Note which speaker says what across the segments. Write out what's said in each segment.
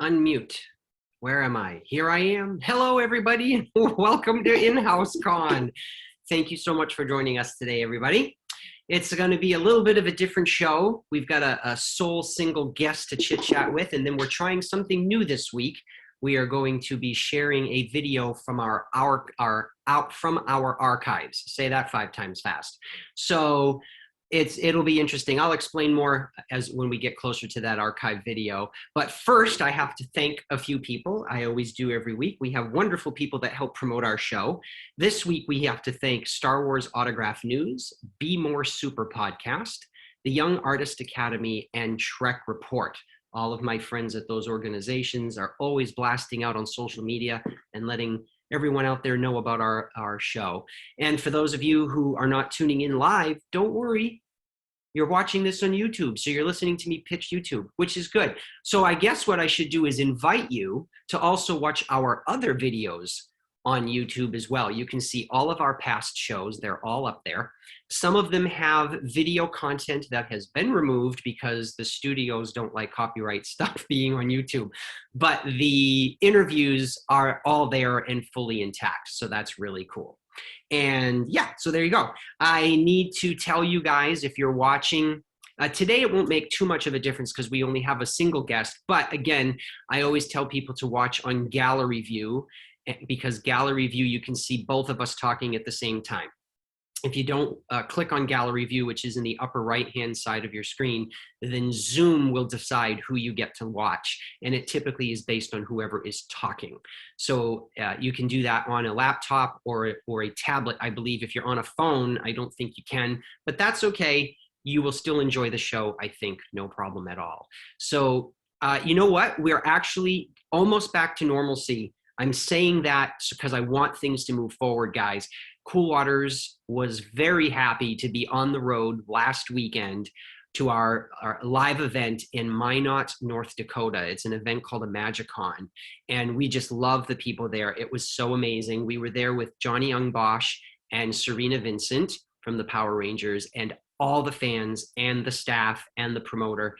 Speaker 1: Unmute. Where am I? Here I am. Hello, everybody. Welcome to InHouse-CON. Thank you so much for joining us today, everybody. It's going to be a little bit of a different show. We've got a sole single guest to chit chat with, and then we're trying something new this week. We are going to be sharing a video from our archives. Say that 5 times fast. So it'll be interesting. I'll explain more when we get closer to that archive video. But first, I have to thank a few people. I always do every week. We have wonderful people that help promote our show. This week, we have to thank Star Wars Autograph News, Be More Super Podcast, the Young Artist Academy, and Trek Report. All of my friends at those organizations are always blasting out on social media and letting everyone out there know about our show. And for those of you who are not tuning in live, don't worry. You're watching this on YouTube, so you're listening to me pitch YouTube, which is good. So I guess what I should do is invite you to also watch our other videos on YouTube as well. You can see all of our past shows. They're all up there. Some of them have video content that has been removed because the studios don't like copyright stuff being on YouTube. But the interviews are all there and fully intact, so that's really cool. And yeah, so there you go. I need to tell you guys, if you're watching, today it won't make too much of a difference because we only have a single guest. But again, I always tell people to watch on gallery view, because gallery view, you can see both of us talking at the same time. If you don't click on gallery view, which is in the upper right-hand side of your screen, then Zoom will decide who you get to watch. And it typically is based on whoever is talking. So you can do that on a laptop or a tablet. I believe if you're on a phone, I don't think you can, but that's okay. You will still enjoy the show, I think, no problem at all. So you know what? We're actually almost back to normalcy. I'm saying that because I want things to move forward, guys. Cool Waters was very happy to be on the road last weekend to our live event in Minot, North Dakota. It's an event called a MagicCon, and we just love the people there. It was so amazing. We were there with Johnny Young Bosch and Serena Vincent from the Power Rangers, and all the fans and the staff and the promoter.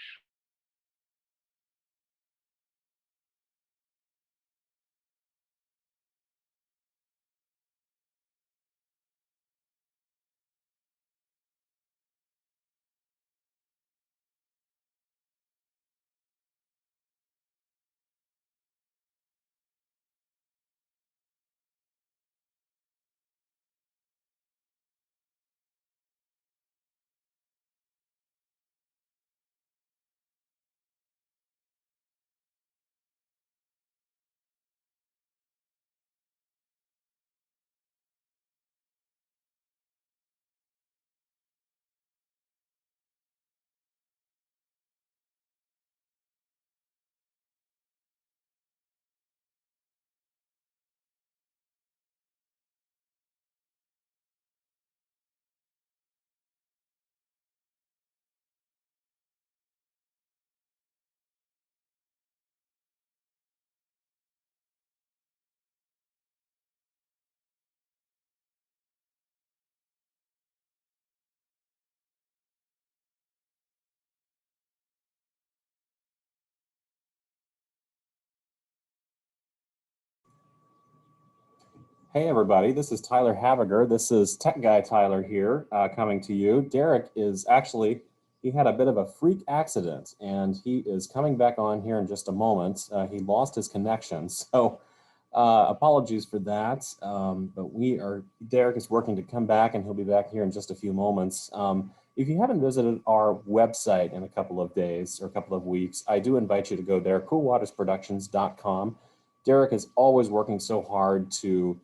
Speaker 2: Hey everybody, this is Tyler Haviger. This is Tech Guy Tyler here, coming to you. Derek is actually, he had a bit of a freak accident and he is coming back on here in just a moment. He lost his connection, so apologies for that. But Derek is working to come back and he'll be back here in just a few moments. If you haven't visited our website in a couple of days or a couple of weeks, I do invite you to go there, coolwatersproductions.com. Derek is always working so hard to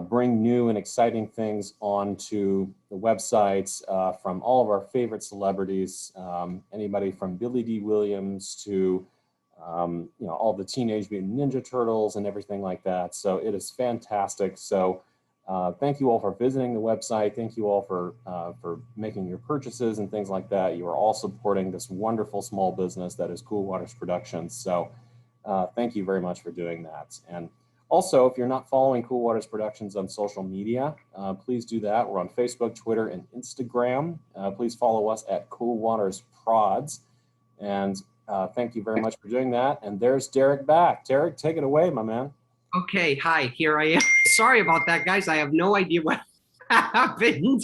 Speaker 2: bring new and exciting things onto the websites from all of our favorite celebrities, anybody from Billy Dee Williams to all the Teenage Mutant Ninja Turtles and everything like that. So it is fantastic. So thank you all for visiting the website. Thank you all for making your purchases and things like that. You are all supporting this wonderful small business that is Cool Waters Productions. So thank you very much for doing that. And also, if you're not following Cool Waters Productions on social media, please do that. We're on Facebook, Twitter, and Instagram. Please follow us at Cool Waters Prods. And Thank you very much for doing that. And there's Derek back. Derek, take it away, my man.
Speaker 1: Okay, hi, here I am. Sorry about that, guys. I have no idea what happened.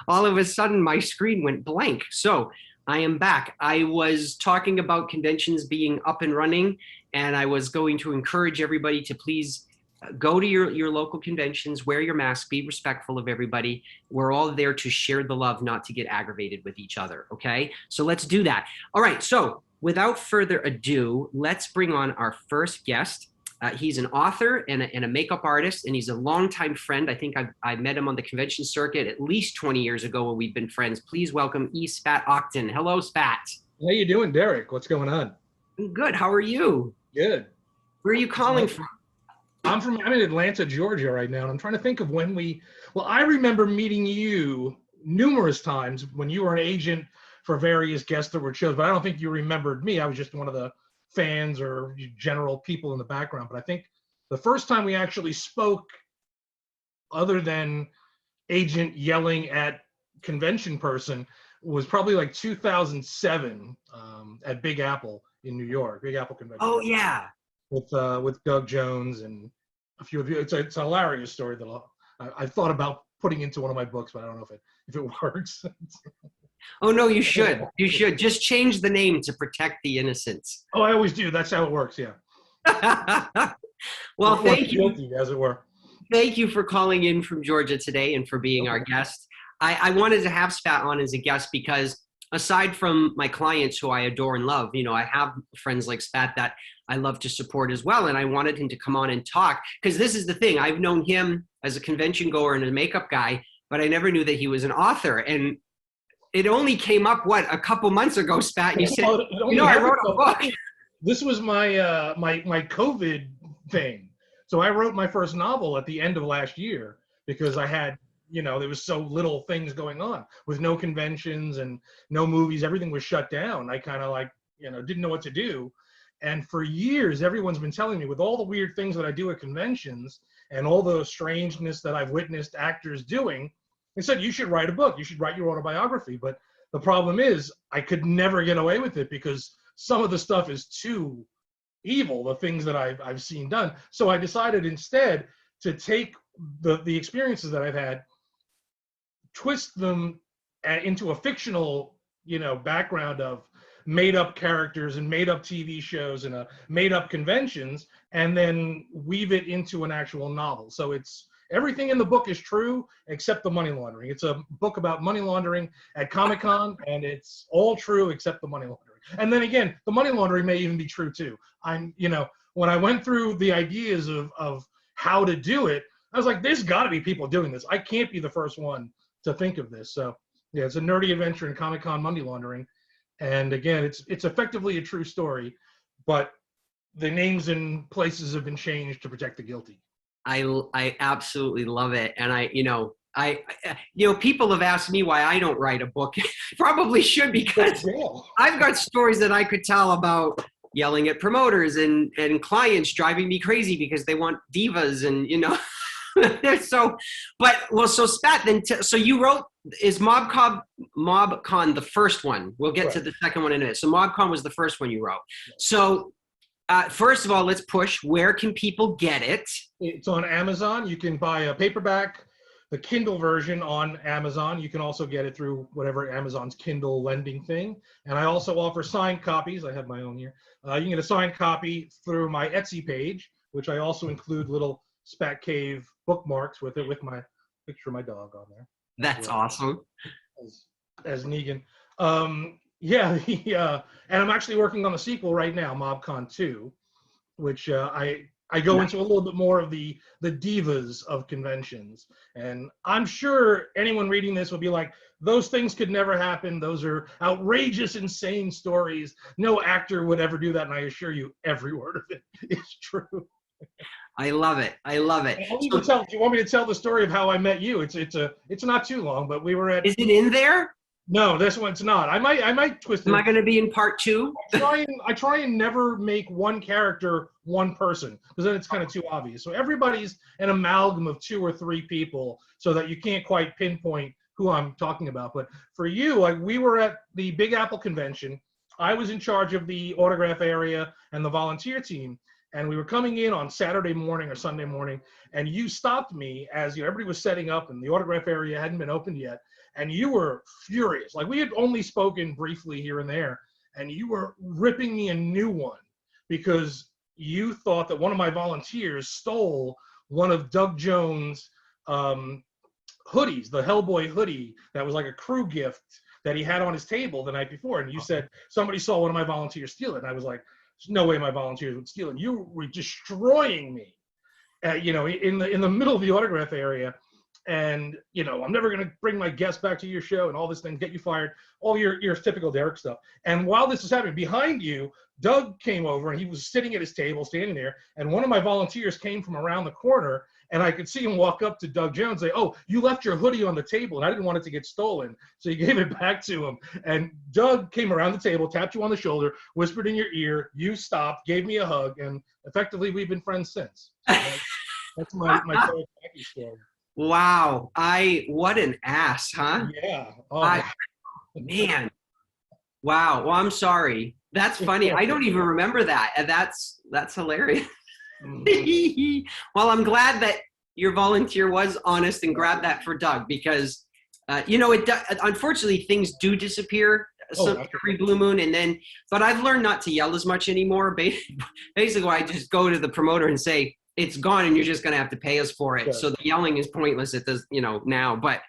Speaker 1: All of a sudden, my screen went blank. So I am back. I was talking about conventions being up and running, and I was going to encourage everybody to please go to your local conventions, wear your mask, be respectful of everybody. We're all there to share the love, not to get aggravated with each other, okay? So let's do that. All right, so without further ado, let's bring on our first guest. He's an author and a makeup artist, and he's a longtime friend. I think I met him on the convention circuit at least 20 years ago when we've been friends. Please welcome Spat Oktan. Hello, Spat.
Speaker 3: How you doing, Derek? What's going on?
Speaker 1: I'm good. How are you?
Speaker 3: Good.
Speaker 1: Where are you calling from?
Speaker 3: I'm in Atlanta, Georgia right now, and I'm trying to think of when I remember meeting you numerous times when you were an agent for various guest award shows, but I don't think you remembered me. I was just one of the fans or general people in the background. But I think the first time we actually spoke, other than agent yelling at convention person, was probably like 2007 at Big Apple in New York, Big Apple Convention.
Speaker 1: Oh, yeah.
Speaker 3: With Doug Jones and a few of you. It's a hilarious story that I thought about putting into one of my books, but I don't know if it works.
Speaker 1: Oh, no, you should. You should. Just change the name to protect the innocents.
Speaker 3: Oh, I always do. That's how it works, yeah.
Speaker 1: Well, thank you.
Speaker 3: Guilty, as it were.
Speaker 1: Thank you for calling in from Georgia today and for being our guest. I wanted to have Spat on as a guest because aside from my clients who I adore and love, I have friends like Spat that I love to support as well. And I wanted him to come on and talk because this is the thing. I've known him as a convention goer and a makeup guy, but I never knew that he was an author. And it only came up, a couple months ago, Spat, and you said, I wrote a book.
Speaker 3: This was my my COVID thing. So I wrote my first novel at the end of last year because I had, there was so little things going on with no conventions and no movies. Everything was shut down. I kind of didn't know what to do. And for years, everyone's been telling me with all the weird things that I do at conventions and all the strangeness that I've witnessed actors doing, they said, you should write a book. You should write your autobiography. But the problem is I could never get away with it because some of the stuff is too evil, the things that I've seen done. So I decided instead to take the experiences that I've had, twist them into a fictional, background of made up characters and made up TV shows and made up conventions, and then weave it into an actual novel. So it's everything in the book is true except the money laundering. It's a book about money laundering at Comic-Con, and it's all true except the money laundering. And then again, the money laundering may even be true too. When I went through the ideas of how to do it, I was like, there's got to be people doing this. I can't be the first one to think of this. So yeah, it's a nerdy adventure in Comic-Con money laundering. And again, it's effectively a true story, but the names and places have been changed to protect the guilty.
Speaker 1: I absolutely love it. And people have asked me why I don't write a book. Probably should, because I've got stories that I could tell about yelling at promoters and clients driving me crazy because they want divas and, so Spat, then, so you wrote, is MobCon the first one? We'll get to the second one in a minute. So MobCon was the first one you wrote. So first of all, let's push. Where can people get it?
Speaker 3: It's on Amazon. You can buy a paperback, the Kindle version on Amazon. You can also get it through whatever Amazon's Kindle lending thing. And I also offer signed copies. I have my own here. You can get a signed copy through my Etsy page, which I also include little Spat Cave bookmarks with it, with my picture of my dog on there.
Speaker 1: That's awesome.
Speaker 3: As Negan. And I'm actually working on the sequel right now, MobCon 2, which I go into a little bit more of the divas of conventions. And I'm sure anyone reading this will be like, those things could never happen. Those are outrageous, insane stories. No actor would ever do that. And I assure you, every word of it is true.
Speaker 1: I love it. I love it.
Speaker 3: Do you want me to tell the story of how I met you? It's not too long, but we were at.
Speaker 1: Is it in there?
Speaker 3: No, this one's not. I might twist it.
Speaker 1: Am I going to be in part 2?
Speaker 3: I try and never make one character one person, because then it's kind of too obvious. So everybody's an amalgam of 2 or 3 people, so that you can't quite pinpoint who I'm talking about. But for you, we were at the Big Apple convention. I was in charge of the autograph area and the volunteer team. And we were coming in on Saturday morning or Sunday morning, and you stopped me as everybody was setting up and the autograph area hadn't been opened yet. And you were furious. Like, we had only spoken briefly here and there, and you were ripping me a new one because you thought that one of my volunteers stole one of Doug Jones' hoodies, the Hellboy hoodie that was like a crew gift that he had on his table the night before. And you said, somebody saw one of my volunteers steal it. And I was like, there's no way my volunteers would steal it. You were destroying me, in the middle of the autograph area. And, I'm never going to bring my guests back to your show and all this thing, get you fired, all your typical Derek stuff. And while this was happening, behind you, Doug came over and he was sitting at his table, standing there. And one of my volunteers came from around the corner, and I could see him walk up to Doug Jones and say, "Oh, you left your hoodie on the table, and I didn't want it to get stolen." So he gave it back to him. And Doug came around the table, tapped you on the shoulder, whispered in your ear, you stopped, gave me a hug, and effectively we've been friends since. So that's my story.
Speaker 1: Wow. What an ass, huh?
Speaker 3: Yeah.
Speaker 1: Man. Wow. Well, I'm sorry. That's funny. I don't even remember that. And that's hilarious. Well, I'm glad that your volunteer was honest and grabbed that for Doug, because, unfortunately things do disappear every blue moon. But I've learned not to yell as much anymore. Basically, I just go to the promoter and say, it's gone and you're just going to have to pay us for it. Sure. So the yelling is pointless at this, now. But,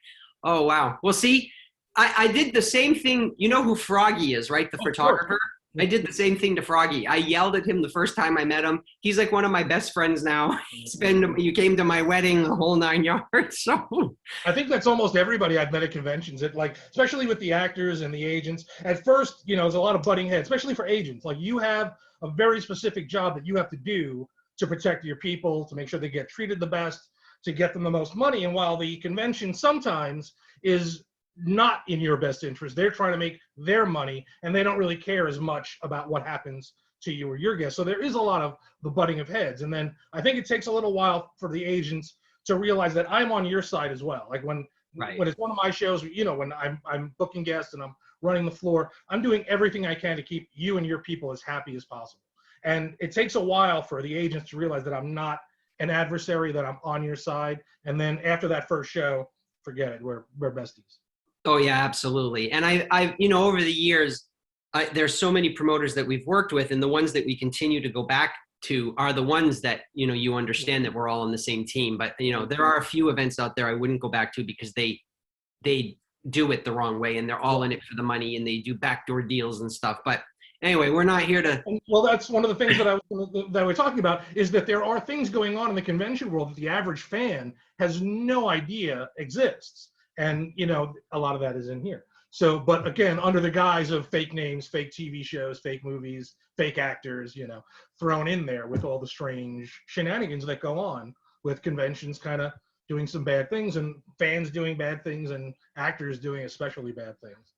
Speaker 1: oh, wow. Well, see, I did the same thing. You know who Froggy is, right? The photographer. I did the same thing to Froggy. I yelled at him the first time I met him. He's like one of my best friends now. You came to my wedding, the whole 9 yards. So
Speaker 3: I think that's almost everybody I've met at conventions. Especially with the actors and the agents. At first, there's a lot of butting heads, especially for agents. Like, you have a very specific job that you have to do to protect your people, to make sure they get treated the best, to get them the most money. And while the convention sometimes is not in your best interest, they're trying to make their money, and they don't really care as much about what happens to you or your guests. So there is a lot of the butting of heads. And then I think it takes a little while for the agents to realize that I'm on your side as well. Like when it's one of my shows, when I'm booking guests and I'm running the floor, I'm doing everything I can to keep you and your people as happy as possible. And it takes a while for the agents to realize that I'm not an adversary, that I'm on your side. And then after that first show, forget it. We're besties.
Speaker 1: Oh yeah, absolutely. And I over the years, there's so many promoters that we've worked with, and the ones that we continue to go back to are the ones that, you understand that we're all on the same team. But, there are a few events out there I wouldn't go back to because they do it the wrong way, and they're all in it for the money, and they do backdoor deals and stuff. But anyway, we're not here to.
Speaker 3: Well, that's one of the things that we're talking about, is that there are things going on in the convention world that the average fan has no idea exists. And, a lot of that is in here. So, but again, under the guise of fake names, fake TV shows, fake movies, fake actors, thrown in there with all the strange shenanigans that go on with conventions kind of doing some bad things, and fans doing bad things, and actors doing especially bad things.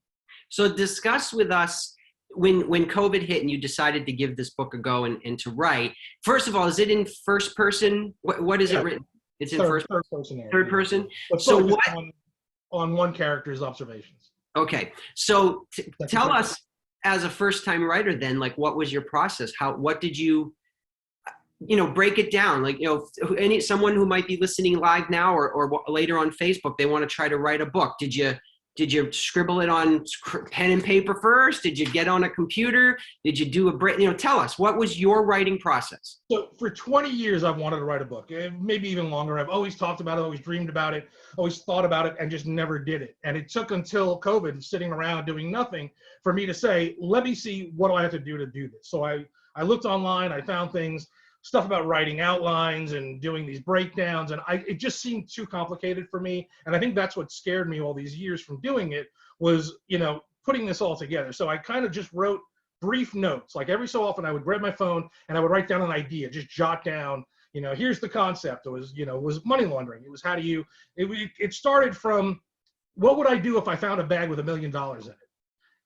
Speaker 1: So discuss with us, when COVID hit and you decided to give this book a go and to write, first of all, is it in first person? What is it written? It's in third person. Third person.
Speaker 3: So what? On one character's observations. Okay.
Speaker 1: So tell us, as a first-time writer then, like, what was your process? What did you, break it down? Like, someone who might be listening live now or later on Facebook, they want to try to write a book. Did you scribble it on pen and paper first? Did you get on a computer? Did you do tell us, what was your writing process?
Speaker 3: So for 20 years, I've wanted to write a book, maybe even longer. I've always talked about it, always dreamed about it, always thought about it, and just never did it. And it took until COVID, sitting around doing nothing, for me to say, let me see, what do I have to do this? So I looked online, I found stuff about writing outlines and doing these breakdowns, and it just seemed too complicated for me. And I think that's what scared me all these years from doing it, was, putting this all together. So I kind of just wrote brief notes. Like, every so often I would grab my phone and I would write down an idea, just jot down, here's the concept. It was money laundering. It was it started from, what would I do if I found a bag with $1 million in it?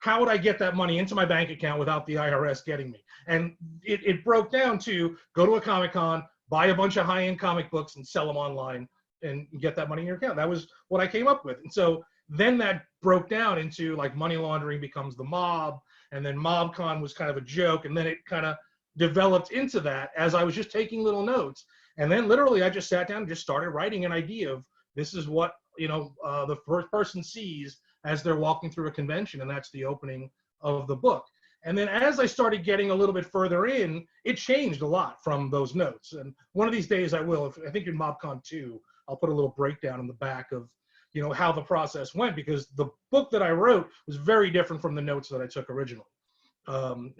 Speaker 3: How would I get that money into my bank account without the IRS getting me? And it broke down to, go to a Comic-Con, buy a bunch of high-end comic books and sell them online and get that money in your account. That was what I came up with. And so then that broke down into, like, money laundering becomes the mob, and then MobCon was kind of a joke, and then it kind of developed into that as I was just taking little notes. And then literally I just sat down and just started writing an idea of this is what, the first person sees as they're walking through a convention, and that's the opening of the book. And then as I started getting a little bit further in, it changed a lot from those notes. And one of these days I will, I think in MobCon 2, I'll put a little breakdown in the back of, how the process went, because the book that I wrote was very different from the notes that I took originally.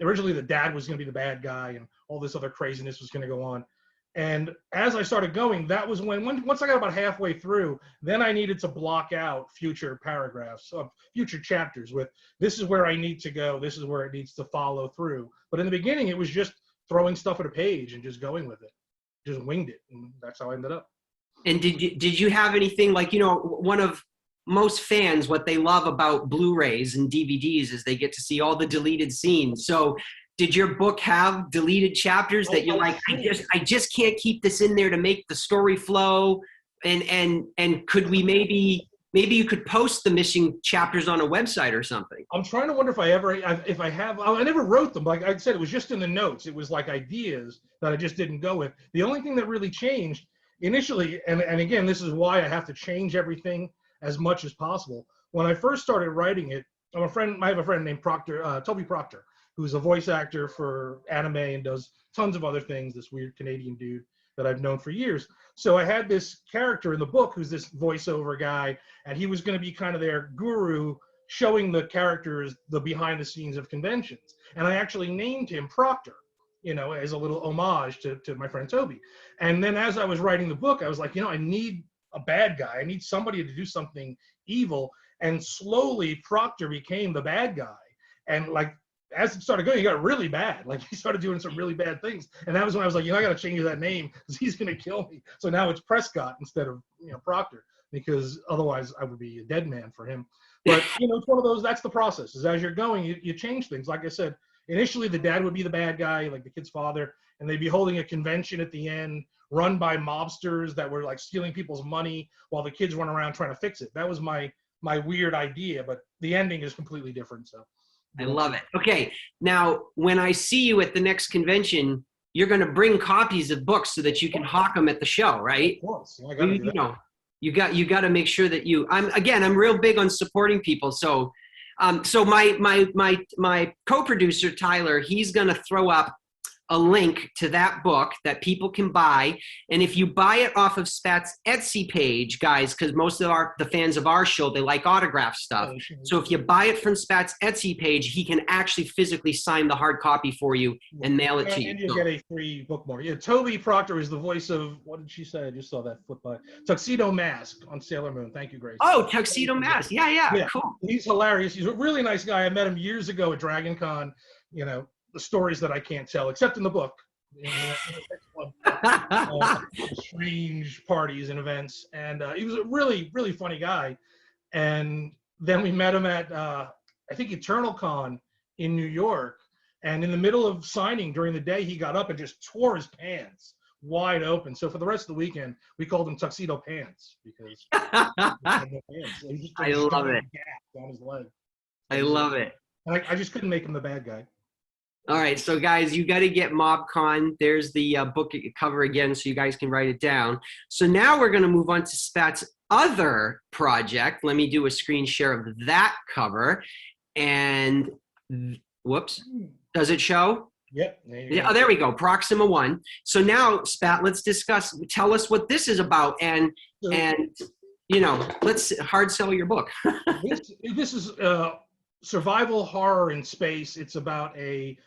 Speaker 3: Originally, the dad was going to be the bad guy, and all this other craziness was going to go on. And as I started going, that was when once I got about halfway through, then I needed to block out future paragraphs of future chapters with, this is where I need to go, this is where it needs to follow through. But in the beginning, it was just throwing stuff at a page and just going with it, just winged it, and that's how I ended up.
Speaker 1: And did you have anything like, one of most fans, what they love about Blu-rays and DVDs is they get to see all the deleted scenes. So did your book have deleted chapters that you're like, I just can't keep this in there to make the story flow? And could we maybe you could post the missing chapters on a website or something?
Speaker 3: I'm trying to wonder if I have. I never wrote them. Like I said, it was just in the notes. It was like ideas that I just didn't go with. The only thing that really changed initially, and again, this is why I have to change everything as much as possible. When I first started writing it, I have a friend named Toby Proctor, who's a voice actor for anime and does tons of other things, this weird Canadian dude that I've known for years. So I had this character in the book who's this voiceover guy, and he was going to be kind of their guru, showing the characters the behind the scenes of conventions. And I actually named him Proctor, as a little homage to my friend Toby. And then as I was writing the book, I was like, I need a bad guy. I need somebody to do something evil. And slowly Proctor became the bad guy. And like, as it started going, he got really bad. Like he started doing some really bad things. And that was when I was like, I got to change that name because he's going to kill me. So now it's Prescott instead of, Proctor, because otherwise I would be a dead man for him. But, it's one of those, that's the process, is as you're going, you change things. Like I said, initially the dad would be the bad guy, like the kid's father, and they'd be holding a convention at the end run by mobsters that were like stealing people's money while the kids run around trying to fix it. That was my weird idea, but the ending is completely different. So
Speaker 1: I love it. Okay, now when I see you at the next convention, you're going to bring copies of books so that you can hawk them at the show, right?
Speaker 3: Of course. I gotta do that.
Speaker 1: You got to make sure that I'm real big on supporting people. So my co-producer Tyler, he's going to throw up a link to that book that people can buy. And if you buy it off of Spat's Etsy page, guys, because most of the fans of our show, they like autograph stuff. So if you buy it from Spat's Etsy page, he can actually physically sign the hard copy for you and mail it to you.
Speaker 3: And you get a free bookmark. Yeah, Toby Proctor is the voice of, what did she say? I just saw that flip by. Tuxedo Mask on Sailor Moon. Thank you, Grace.
Speaker 1: Oh, Tuxedo Mask. Yeah, cool.
Speaker 3: He's hilarious. He's a really nice guy. I met him years ago at Dragon Con, the stories that I can't tell, except in the book. Strange parties and events. And he was a really, really funny guy. And then we met him at, I think, Eternal Con in New York. And in the middle of signing during the day, he got up and just tore his pants wide open. So for the rest of the weekend, we called him Tuxedo Pants because he had no pants.
Speaker 1: I love it.
Speaker 3: On his leg.
Speaker 1: I love it.
Speaker 3: And I just couldn't make him the bad guy.
Speaker 1: All right, so guys, you got to get MobCon. There's the book cover again, so you guys can write it down. So now we're going to move on to Spat's other project. Let me do a screen share of that cover. And whoops, does it show?
Speaker 3: Yep.
Speaker 1: Yeah, oh, there we go, Proxima 1. So now, Spat, let's discuss, tell us what this is about, and let's hard sell your book.
Speaker 3: This is survival horror in space. It's about a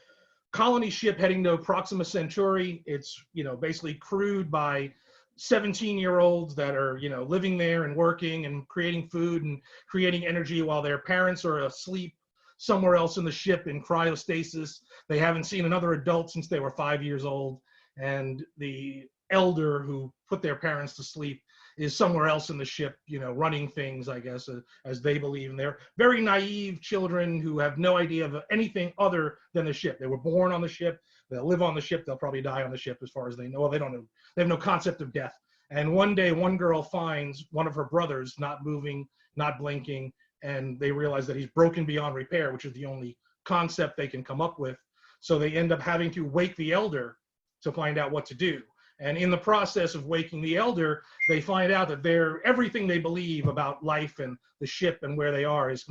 Speaker 3: colony ship heading to Proxima Centauri. It's, basically crewed by 17-year-olds that are, living there and working and creating food and creating energy while their parents are asleep somewhere else in the ship in cryostasis. They haven't seen another adult since they were 5 years old. And the elder who put their parents to sleep is somewhere else in the ship, running things, I guess, as they believe. And they're very naive children who have no idea of anything other than the ship. They were born on the ship. They'll live on the ship. They'll probably die on the ship as far as they know. Well, they don't know. They have no concept of death. And one day, one girl finds one of her brothers not moving, not blinking, and they realize that he's broken beyond repair, which is the only concept they can come up with. So they end up having to wake the elder to find out what to do. And in the process of waking the elder, they find out that everything they believe about life and the ship and where they are is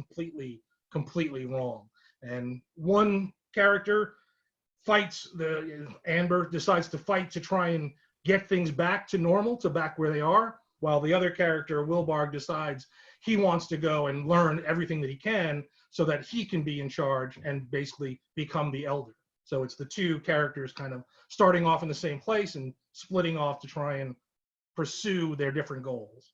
Speaker 3: completely wrong. And one character Amber decides to fight to try and get things back to normal, to back where they are, while the other character, Wilbarg, decides he wants to go and learn everything that he can so that he can be in charge and basically become the elder. So it's the two characters kind of starting off in the same place and splitting off to try and pursue their different goals.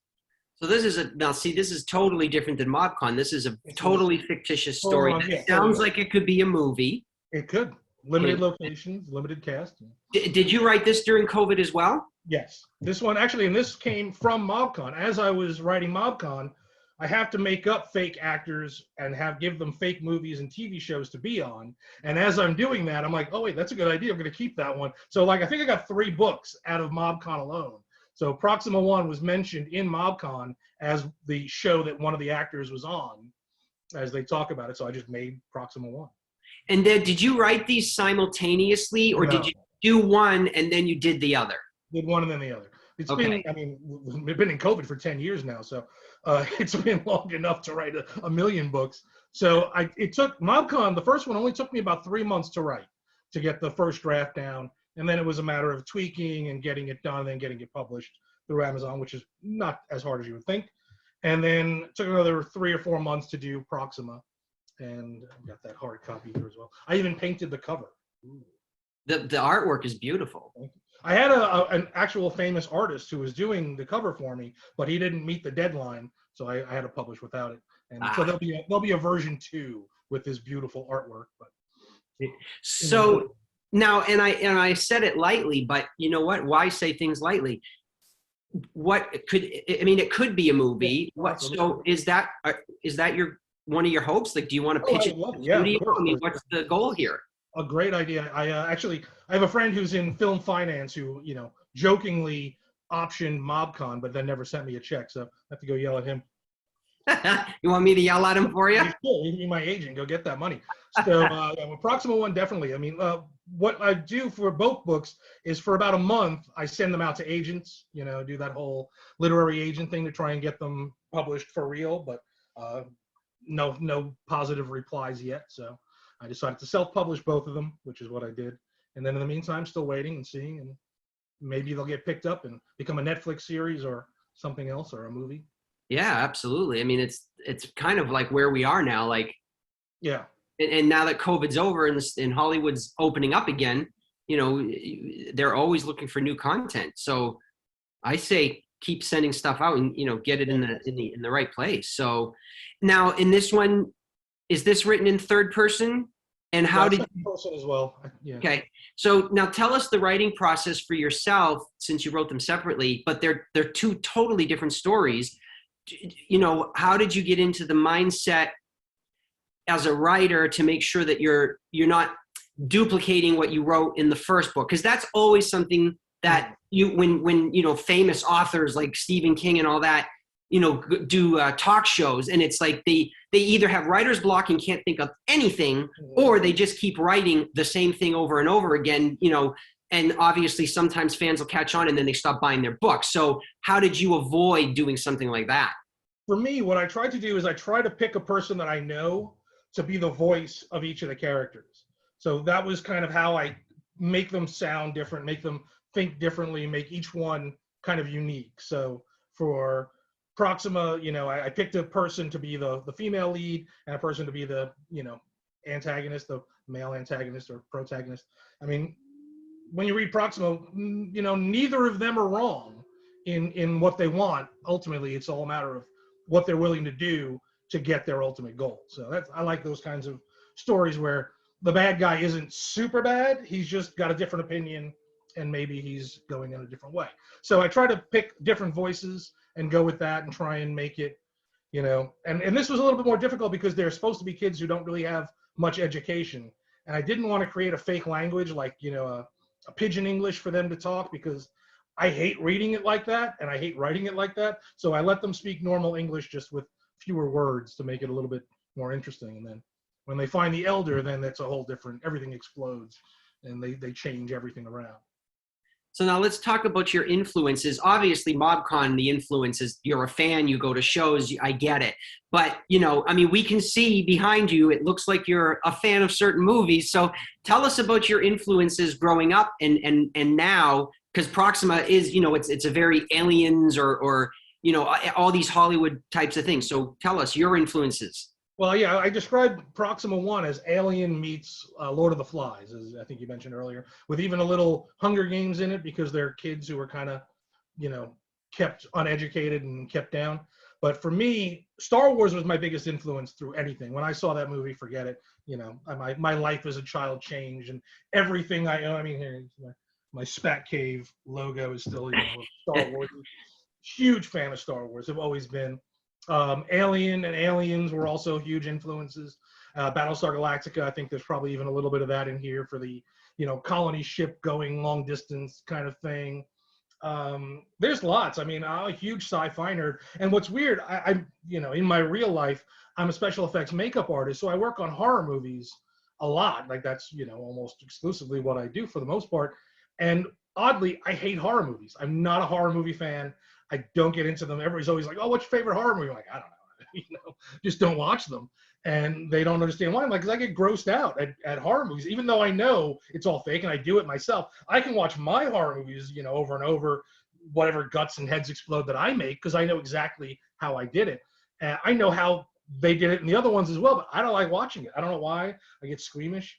Speaker 1: So this is totally different than MobCon. This is a totally fictitious story. It sounds like it could be a movie.
Speaker 3: It could. Limited locations, limited cast.
Speaker 1: Did you write this during COVID as well?
Speaker 3: Yes. This one actually, and this came from MobCon. As I was writing MobCon, I have to make up fake actors and give them fake movies and TV shows to be on. And as I'm doing that, I'm like, oh wait, that's a good idea. I'm going to keep that one. So like, I think I got 3 books out of MobCon alone. So Proxima 1 was mentioned in MobCon as the show that one of the actors was on as they talk about it. So I just made Proxima 1.
Speaker 1: And then did you write these simultaneously, or did you do one and then you did the other?
Speaker 3: Did one and then the other. It's been, I mean, we've been in COVID for 10 years now, so it's been long enough to write a million books. So it took MobCon, the first one only took me about 3 months to write, to get the first draft down. And then it was a matter of tweaking and getting it done and then getting it published through Amazon, which is not as hard as you would think. And then it took another 3 or 4 months to do Proxima. And I got that hard copy here as well. I even painted the cover. Ooh.
Speaker 1: The artwork is beautiful.
Speaker 3: I had an actual famous artist who was doing the cover for me, but he didn't meet the deadline, so I had to publish without it. And so there'll be a version 2 with this beautiful artwork. But
Speaker 1: so now, and I said it lightly, but you know what? Why say things lightly? It could be a movie.
Speaker 3: Yeah,
Speaker 1: so is that one of your hopes? Like, do you want to pitch it?
Speaker 3: Yeah, of course.
Speaker 1: I mean, what's the goal here?
Speaker 3: A great idea. I have a friend who's in film finance who, jokingly optioned MobCon, but then never sent me a check. So I have to go yell at him.
Speaker 1: You want me to yell at him for you?
Speaker 3: He'd be my agent. Go get that money. So with Proxima 1, definitely. I mean, what I do for both books is for about a month, I send them out to agents, do that whole literary agent thing to try and get them published for real. But no positive replies yet. So I decided to self-publish both of them, which is what I did. And then in the meantime, still waiting and seeing, and maybe they'll get picked up and become a Netflix series or something else or a movie.
Speaker 1: Yeah, absolutely. I mean, it's kind of like where we are now. Like,
Speaker 3: yeah.
Speaker 1: And now that COVID's over and Hollywood's opening up again, they're always looking for new content. So I say keep sending stuff out and get it in the right place. So now in this one, is this written in third person? And how did
Speaker 3: you person as well? Yeah.
Speaker 1: Okay. So now tell us the writing process for yourself, since you wrote them separately, but they're 2 totally different stories. How did you get into the mindset as a writer to make sure that you're not duplicating what you wrote in the first book? Because that's always something that when famous authors like Stephen King and all that, do talk shows, and it's like they either have writer's block and can't think of anything, or they just keep writing the same thing over and over again, and obviously sometimes fans will catch on and then they stop buying their books. So how did you avoid doing something like that?
Speaker 3: For me, what I tried to do is I try to pick a person that I know to be the voice of each of the characters. So that was kind of how I make them sound different, make them think differently, make each one kind of unique. So for Proxima, I picked a person to be the female lead and a person to be the, antagonist, the male antagonist or protagonist. I mean, when you read Proxima, neither of them are wrong in what they want. Ultimately, it's all a matter of what they're willing to do to get their ultimate goal. So I like those kinds of stories where the bad guy isn't super bad. He's just got a different opinion and maybe he's going in a different way. So I try to pick different voices and go with that and try and make it, and this was a little bit more difficult because they're supposed to be kids who don't really have much education. And I didn't want to create a fake language like, a pidgin English for them to talk, because I hate reading it like that and I hate writing it like that. So I let them speak normal English just with fewer words to make it a little bit more interesting. And then When they find the Elder, then that's a whole different, everything explodes, and they change everything around.
Speaker 1: So now let's talk about your influences. Obviously, MobCon, the influences, you're a fan, you go to shows, I get it. But, you know, I mean, we can see behind you, it looks like you're a fan of certain movies. So tell us about your influences growing up and now, because Proxima is, you know, it's a very aliens or, you know, all these Hollywood types of things. So tell us your influences.
Speaker 3: Well, yeah, I described Proxima 1 as Alien meets Lord of the Flies, as I think you mentioned earlier, with even a little Hunger Games in it because they're kids who were kind of, you know, kept uneducated and kept down. But for me, Star Wars was my biggest influence through anything. When I saw that movie, forget it. You know, my life as a child changed, and everything I mean, here, my Spat Cave logo is still, you know, Star Wars. Huge fan of Star Wars. Have always been. Alien and Aliens were also huge influences. Battlestar Galactica, I think there's probably even a little bit of that in here for the, you know, colony ship going long distance kind of thing. There's lots. I mean, I'm a huge sci-fi nerd. And what's weird, I you know, in my real life, I'm a special effects makeup artist, so I work on horror movies a lot. Like that's, you know, almost exclusively what I do for the most part. And oddly, I hate horror movies. I'm not a horror movie fan. I don't get into them. Everybody's always like, "Oh, what's your favorite horror movie?" I'm like, I don't know, you know, just don't watch them. And they don't understand why. I'm like, because I get grossed out at horror movies, even though I know it's all fake and I do it myself. I can watch my horror movies, you know, over and over, whatever guts and heads explode that I make, because I know exactly how I did it. And I know how they did it in the other ones as well, but I don't like watching it. I don't know why. I get squeamish.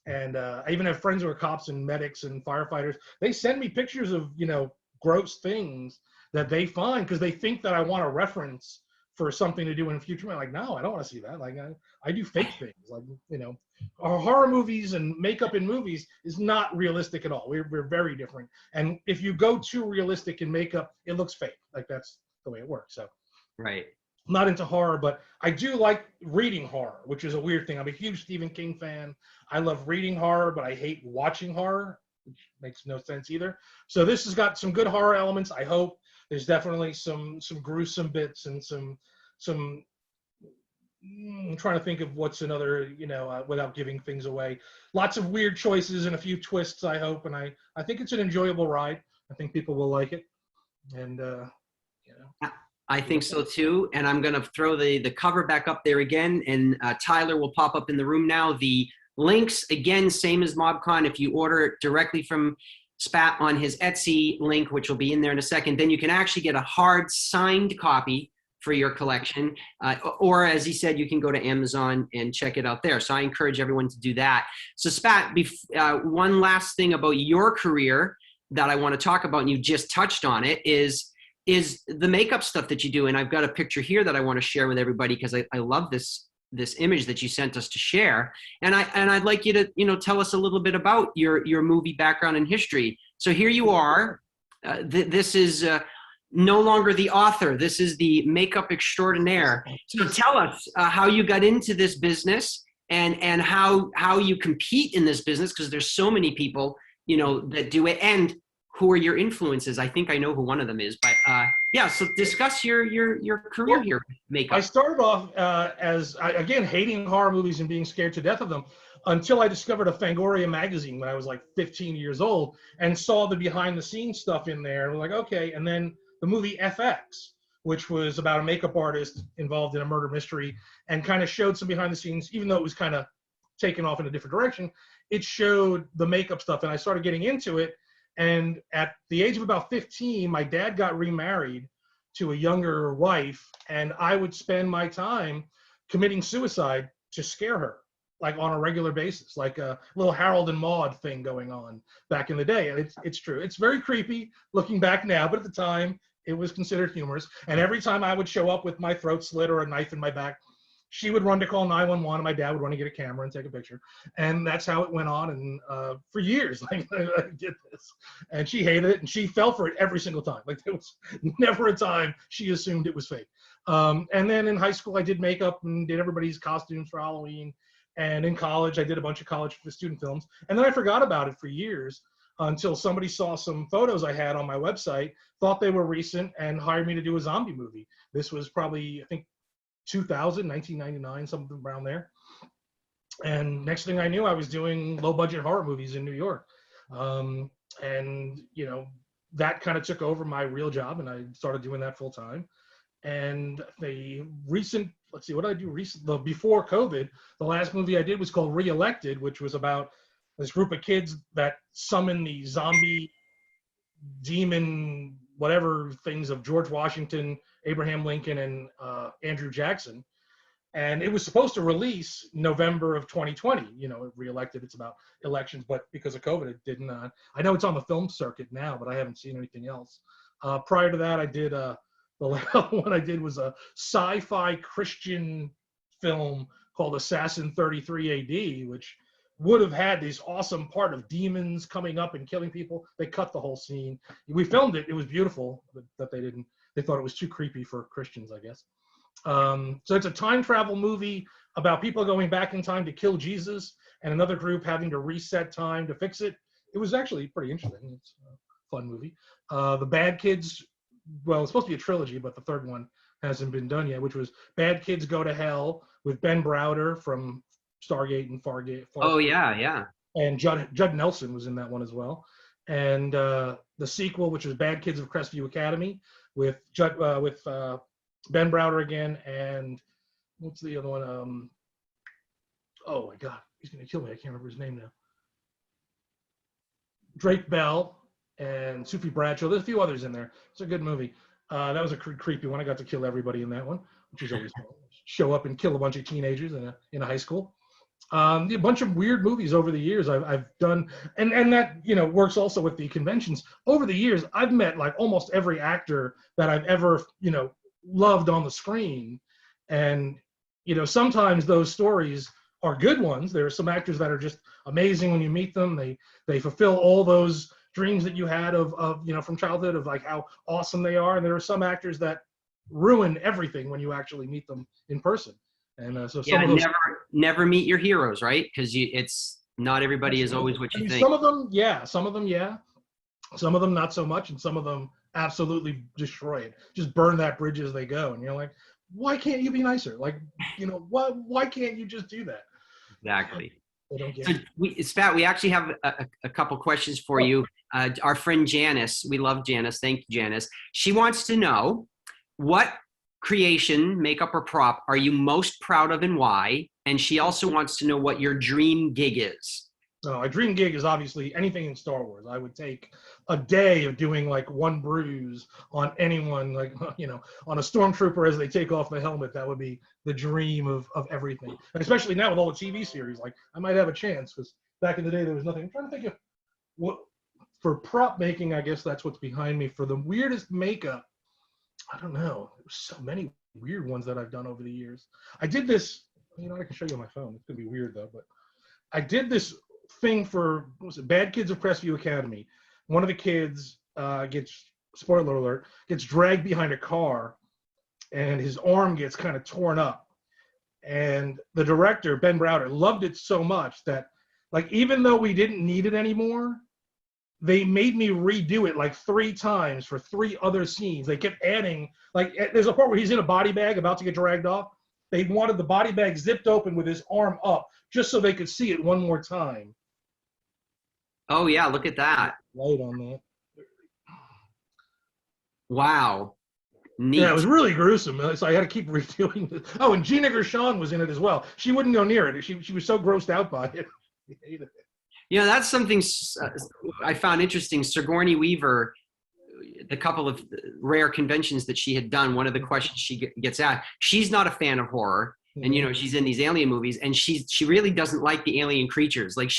Speaker 3: And I even have friends who are cops and medics and firefighters. They send me pictures of, you know, gross things that they find because they think that I want a reference for something to do in the future. I'm like, no, I don't want to see that. Like, I do fake things. Like, you know, our horror movies and makeup in movies is not realistic at all. We're very different. And if you go too realistic in makeup, it looks fake. Like, that's the way it works. So,
Speaker 1: Right.
Speaker 3: I'm not into horror, but I do like reading horror, which is a weird thing. I'm a huge Stephen King fan. I love reading horror, but I hate watching horror, which makes no sense either. So this has got some good horror elements, I hope. There's definitely some gruesome bits and some I'm trying to think of what's another, you know, without giving things away. Lots of weird choices and a few twists, I hope. And I think it's an enjoyable ride. I think people will like it. And, you know.
Speaker 1: I think so too. And I'm going to throw the cover back up there again. And Tyler will pop up in the room now. The links, again, same as MobCon. If you order it directly from Spat on his Etsy link, which will be in there in a second, then you can actually get a hard signed copy for your collection. Or as he said, you can go to Amazon and check it out there. So I encourage everyone to do that. So Spat, one last thing about your career that I want to talk about, and you just touched on it, is the makeup stuff that you do. And I've got a picture here that I want to share with everybody because I love this image that you sent us to share. And I'd like you to, you know, tell us a little bit about your movie background and history. So here you are. This is no longer the author. This is the makeup extraordinaire. So tell us how you got into this business and how you compete in this business, because there's so many people, you know, that do it. And who are your influences? I think I know who one of them is, but yeah. So discuss your career here, makeup.
Speaker 3: I started off as again hating horror movies and being scared to death of them until I discovered a Fangoria magazine when I was like 15 years old and saw the behind the scenes stuff in there. And we're like, okay. And then the movie FX, which was about a makeup artist involved in a murder mystery, and kind of showed some behind the scenes, even though it was kind of taken off in a different direction. It showed the makeup stuff, and I started getting into it. And at the age of about 15, my dad got remarried to a younger wife, and I would spend my time committing suicide to scare her, like on a regular basis, like a little Harold and Maude thing going on back in the day. And it's true. It's very creepy looking back now, but at the time, it was considered humorous. And every time I would show up with my throat slit or a knife in my back, she would run to call 911, and my dad would run to get a camera and take a picture. And that's how it went on. And for years, like, I did this. And she hated it, and she fell for it every single time. Like, there was never a time she assumed it was fake. And then in high school, I did makeup and did everybody's costumes for Halloween. And in college, I did a bunch of college student films. And then I forgot about it for years until somebody saw some photos I had on my website, thought they were recent, and hired me to do a zombie movie. This was probably, I think, 1999, something around there. And next thing I knew, I was doing low budget horror movies in New York. And, you know, that kind of took over my real job, and I started doing that full time. And the recent, let's see, what did I do recent? Before COVID, the last movie I did was called Reelected, which was about this group of kids that summon the zombie demon whatever things of George Washington, Abraham Lincoln, and Andrew Jackson. And it was supposed to release November of 2020. You know, Reelected, it's about elections, but because of COVID, it did not. I know it's on the film circuit now, but I haven't seen anything else. Prior to that, I did the last one I did was a sci-fi Christian film called Assassin 33 AD, which would have had this awesome part of demons coming up and killing people. They cut the whole scene. We filmed it. It was beautiful, but they didn't. They thought it was too creepy for Christians, I guess. So it's a time travel movie about people going back in time to kill Jesus and another group having to reset time to fix it. It was actually pretty interesting. It's a fun movie. The Bad Kids, well, it's supposed to be a trilogy, but the third one hasn't been done yet, which was Bad Kids Go to Hell with Ben Browder from Stargate and Fargate.
Speaker 1: Oh, yeah.
Speaker 3: And Judd Nelson was in that one as well. And the sequel, which was Bad Kids of Crestview Academy with Ben Browder again, and what's the other one? Oh my God, he's gonna kill me. I can't remember his name now. Drake Bell and Sophie Bradshaw. There's a few others in there. It's a good movie. That was a creepy one. I got to kill everybody in that one, which is always fun. Show up and kill a bunch of teenagers in a high school. A bunch of weird movies over the years I've done, and that, you know, works also with the conventions. Over the years, I've met like almost every actor that I've ever, you know, loved on the screen. And, you know, sometimes those stories are good ones. There are some actors that are just amazing when you meet them. They fulfill all those dreams that you had of you know, from childhood, of like how awesome they are. And there are some actors that ruin everything when you actually meet them in person. And so some of those,
Speaker 1: never meet your heroes, right? Because it's not everybody is always what you think.
Speaker 3: Some of them, yeah. Some of them not so much, and some of them absolutely destroy it. Just burn that bridge as they go. And you're like, why can't you be nicer? Like, you know, why can't you just do that?
Speaker 1: Exactly.
Speaker 3: They don't get
Speaker 1: it. Spat, we actually have a couple questions for you. Our friend Janice, we love Janice. Thank you, Janice. She wants to know, what creation, makeup or prop, are you most proud of and why? And she also wants to know what your dream gig is.
Speaker 3: So a dream gig is obviously anything in Star Wars. I would take a day of doing like one bruise on anyone, like, you know, on a stormtrooper as they take off the helmet. That would be the dream of everything. And especially now with all the TV series, like I might have a chance, because back in the day there was nothing. I'm trying to think of what for prop making. I guess that's what's behind me. For the weirdest makeup, I don't know. There's so many weird ones that I've done over the years. I did this, you know, I can show you on my phone. It's gonna be weird though, but I did this thing for, what was it, Bad Kids of Crestview Academy. One of the kids gets, spoiler alert, gets dragged behind a car, and his arm gets kind of torn up. And the director, Ben Browder, loved it so much that, like, even though we didn't need it anymore, they made me redo it like 3 times for 3 other scenes. They kept adding, like, there's a part where he's in a body bag about to get dragged off. They wanted the body bag zipped open with his arm up just so they could see it one more time.
Speaker 1: Oh, yeah, look at that.
Speaker 3: Light on that.
Speaker 1: Wow. Neat.
Speaker 3: Yeah, it was really gruesome. So I had to keep redoing it. Oh, and Gina Gershon was in it as well. She wouldn't go near it. She was so grossed out by it. She hated it.
Speaker 1: You know, that's something I found interesting. Sigourney Weaver, the couple of rare conventions that she had done, one of the questions she gets asked, she's not a fan of horror. And, you know, she's in these alien movies, and she really doesn't like the alien creatures. Like,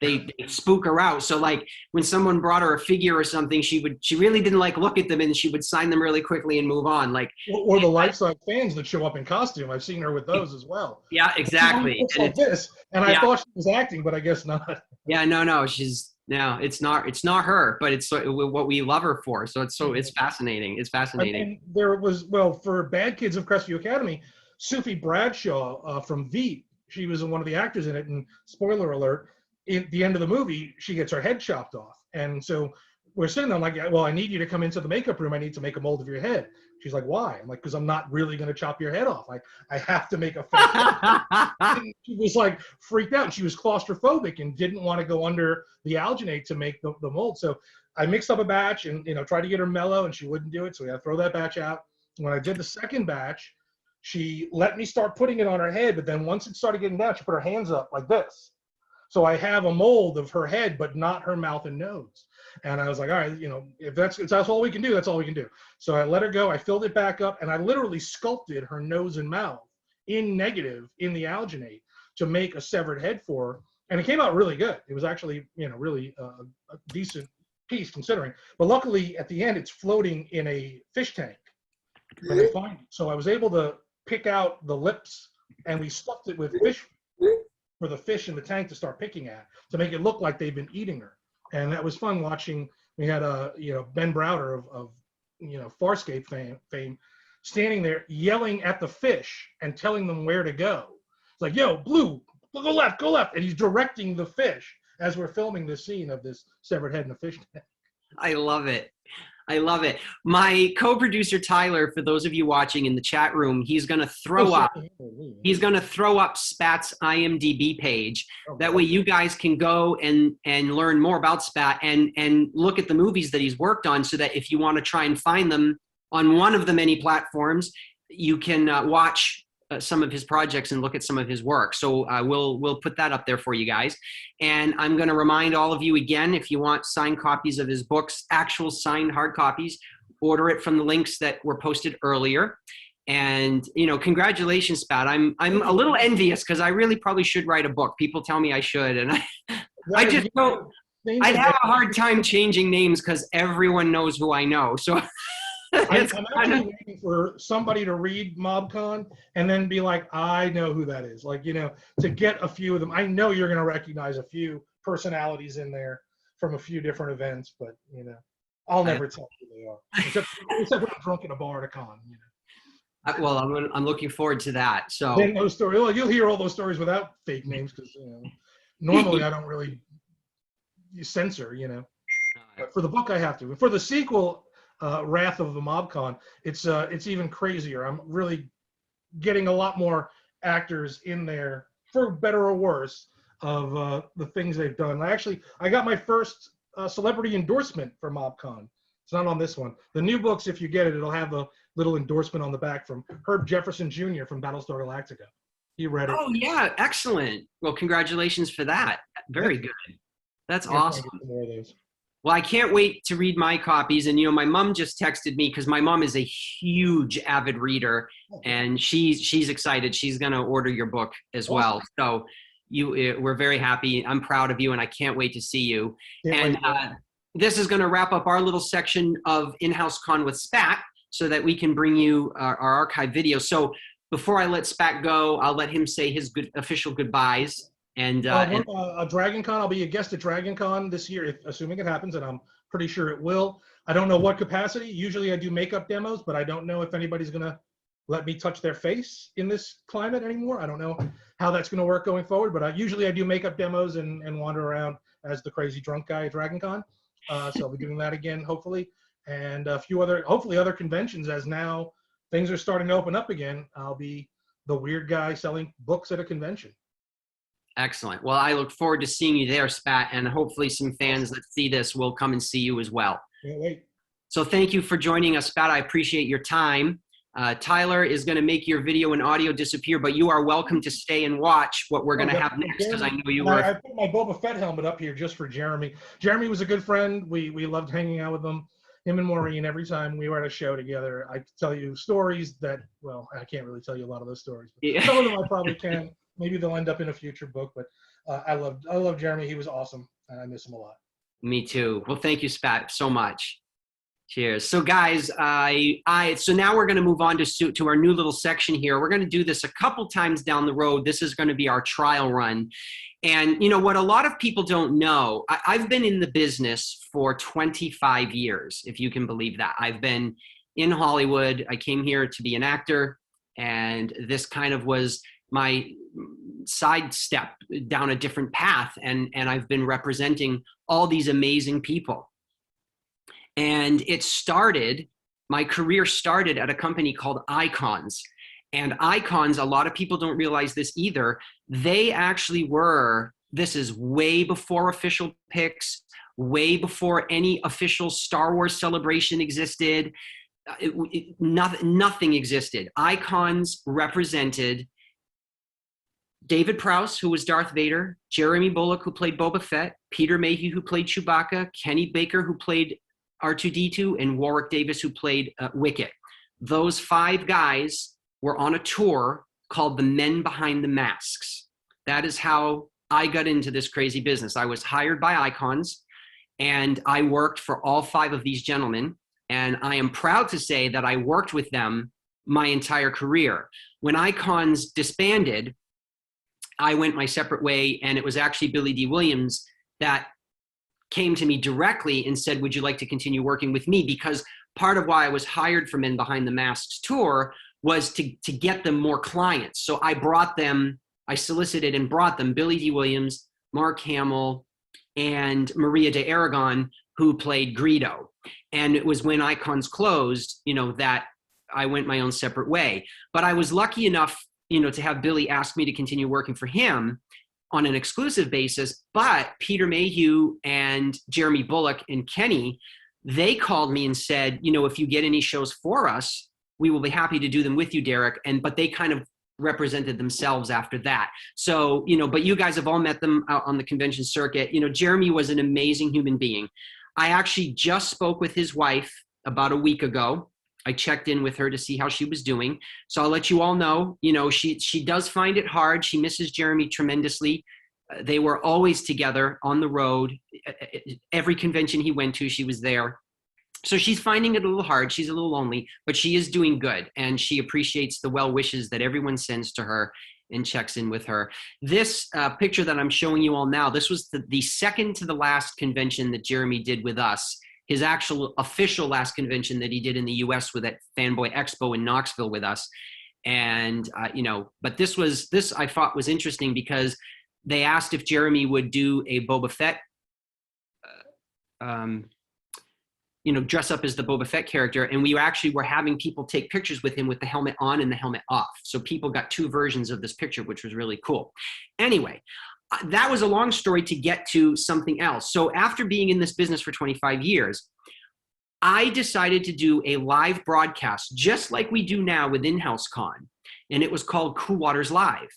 Speaker 1: they spook her out. So, like, when someone brought her a figure or something, she really didn't like look at them, and she would sign them really quickly and move on. Like,
Speaker 3: or the life-size fans that show up in costume. I've seen her with those as well.
Speaker 1: Yeah, exactly.
Speaker 3: I thought she was acting, but I guess not.
Speaker 1: Yeah, no, it's not her, but it's what we love her for. So it's fascinating. It's fascinating.
Speaker 3: And there was, well, for Bad Kids of Crestview Academy, Sophie Bradshaw from Veep, she was one of the actors in it, and spoiler alert, at the end of the movie, she gets her head chopped off. And so we're sitting there, I'm like, well, I need you to come into the makeup room. I need to make a mold of your head. She's like, why? I'm like, because I'm not really going to chop your head off. I have to make a face. She was like freaked out. She was claustrophobic and didn't want to go under the alginate to make the mold. So I mixed up a batch and, tried to get her mellow, and she wouldn't do it. So we had to throw that batch out. When I did the second batch, she let me start putting it on her head. But then once it started getting down, she put her hands up like this. So I have a mold of her head, but not her mouth and nose. And I was like, all right, if that's all we can do, that's all we can do. So I let her go. I filled it back up, and I literally sculpted her nose and mouth in negative in the alginate to make a severed head for her. And it came out really good. It was actually, really a decent piece considering. But luckily, at the end, it's floating in a fish tank. So I was able to pick out the lips, and we stuffed it with fish for the fish in the tank to start picking at to make it look like they've been eating her. And that was fun watching. We had Ben Browder of Farscape fame standing there yelling at the fish and telling them where to go. It's like, yo, Blue, go left, and he's directing the fish as we're filming this scene of this severed head in the fish tank.
Speaker 1: I love it. I love it. My co-producer Tyler, for those of you watching in the chat room, he's going to throw up Spat's IMDb page. That way you guys can go and learn more about Spat and look at the movies that he's worked on, so that if you want to try and find them on one of the many platforms, you can watch some of his projects and look at some of his work. So we'll put that up there for you guys. And I'm going to remind all of you again, if you want signed copies of his books, actual signed hard copies, order it from the links that were posted earlier. And, congratulations, Spat. I'm a little envious because I really probably should write a book. People tell me I should. And I just don't, I'd have a hard time changing names because everyone knows who I know. So
Speaker 3: I'm actually waiting for somebody to read MobCon and then be like, I know who that is. Like, to get a few of them. I know you're going to recognize a few personalities in there from a few different events, but, I'll never tell who they are. Except when I'm drunk at a bar at a con.
Speaker 1: Well, I'm looking forward to that. So
Speaker 3: then those stories, well, you'll hear all those stories without fake names because, normally I don't really censor, But for the book, I have to. For the sequel, Wrath of the MobCon, it's even crazier. I'm really getting a lot more actors in there, for better or worse, of the things they've done. I got my first celebrity endorsement for MobCon. It's not on this one. The new books, if you get it, it'll have a little endorsement on the back from Herb Jefferson Jr. from Battlestar Galactica. He read it.
Speaker 1: Oh yeah, excellent. Well, congratulations for that. Very good. That's awesome.
Speaker 3: More of those.
Speaker 1: Well, I can't wait to read my copies. And, my mom just texted me because my mom is a huge avid reader, and she's excited. She's going to order your book as well. So we're very happy. I'm proud of you, and I can't wait to see you. And this is going to wrap up our little section of InHouse-CON with Spat so that we can bring you our archive video. So before I let Spat go, I'll let him say his official goodbyes. And
Speaker 3: Dragon Con, I'll be a guest at Dragon Con this year, assuming it happens, and I'm pretty sure it will. I don't know what capacity. Usually I do makeup demos, but I don't know if anybody's going to let me touch their face in this climate anymore. I don't know how that's going to work going forward, but usually I do makeup demos and wander around as the crazy drunk guy at Dragon Con. So I'll be doing that again, hopefully. And a few hopefully other conventions, as now things are starting to open up again. I'll be the weird guy selling books at a convention.
Speaker 1: Excellent. Well, I look forward to seeing you there, Spat, and hopefully some fans that see this will come and see you as well.
Speaker 3: Can't wait.
Speaker 1: So thank you for joining us, Spat. I appreciate your time. Tyler is going to make your video and audio disappear, but you are welcome to stay and watch what we're going to have next, because I know you were.
Speaker 3: I put my Boba Fett helmet up here just for Jeremy. Jeremy was a good friend. We loved hanging out with him. Him and Maureen, every time we were at a show together, I tell you stories that, well, I can't really tell you a lot of those stories. But yeah. Some of them I probably can. Maybe they'll end up in a future book, but I love Jeremy. He was awesome, and I miss him a lot.
Speaker 1: Me too. Well, thank you, Spat, so much. Cheers. So guys, so now we're going to move on to our new little section here. We're going to do this a couple times down the road. This is going to be our trial run. And what a lot of people don't know, I've been in the business for 25 years, if you can believe that. I've been in Hollywood. I came here to be an actor, and this kind of was my sidestep down a different path. And I've been representing all these amazing people. And it started, my career started at a company called Icons. And Icons, a lot of people don't realize this either, they actually were, this is way before official picks, way before any official Star Wars celebration existed. Nothing existed. Icons represented David Prowse, who was Darth Vader, Jeremy Bulloch, who played Boba Fett, Peter Mayhew, who played Chewbacca, Kenny Baker, who played R2-D2, and Warwick Davis, who played Wicket. Those 5 guys were on a tour called The Men Behind the Masks. That is how I got into this crazy business. I was hired by Icons, and I worked for all 5 of these gentlemen. And I am proud to say that I worked with them my entire career. When Icons disbanded, I went my separate way, and it was actually Billy Dee Williams that came to me directly and said, would you like to continue working with me? Because part of why I was hired for Men Behind the Masks tour was to get them more clients. So I brought them, I solicited and brought them Billy Dee Williams, Mark Hamill, and Maria de Aragon, who played Greedo. And it was when Icons closed, you know, that I went my own separate way. But I was lucky enough, you know, to have Billy ask me to continue working for him on an exclusive basis. But Peter Mayhew and Jeremy Bulloch and Kenny, they called me and said, you know, if you get any shows for us, we will be happy to do them with you, Derek. But they kind of represented themselves after that. So, you know, but you guys have all met them out on the convention circuit. You know, Jeremy was an amazing human being. I actually just spoke with his wife about a week ago. I checked in with her to see how she was doing. So I'll let you all know, you know, she does find it hard. She misses Jeremy tremendously. They were always together on the road. Every convention he went to, she was there. So she's finding it a little hard. She's a little lonely, but she is doing good. And she appreciates the well wishes that everyone sends to her and checks in with her. This picture that I'm showing you all now, this was the second to the last convention that Jeremy did with us. His actual official last convention that he did in the US with at Fanboy Expo in Knoxville with us. And, you know, but this I thought was interesting because they asked if Jeremy would do a Boba Fett, you know, dress up as the Boba Fett character. And we actually were having people take pictures with him with the helmet on and the helmet off. So people got 2 versions of this picture, which was really cool. Anyway, that was a long story to get to something else. So after being in this business for 25 years, I decided to do a live broadcast, just like we do now with InHouse-CON. And it was called Cool Waters Live.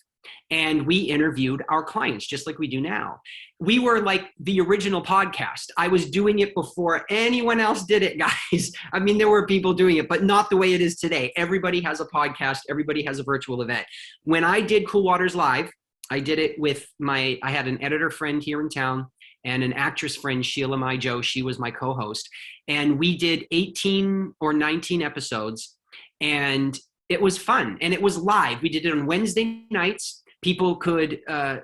Speaker 1: And we interviewed our clients, just like we do now. We were like the original podcast. I was doing it before anyone else did it, guys. I mean, there were people doing it, but not the way it is today. Everybody has a podcast. Everybody has a virtual event. When I did Cool Waters Live, I did it with I had an editor friend here in town and an actress friend, Sheila Mai Jo. She was my co-host. And we did 18 or 19 episodes, and it was fun. And it was live. We did it on Wednesday nights. People could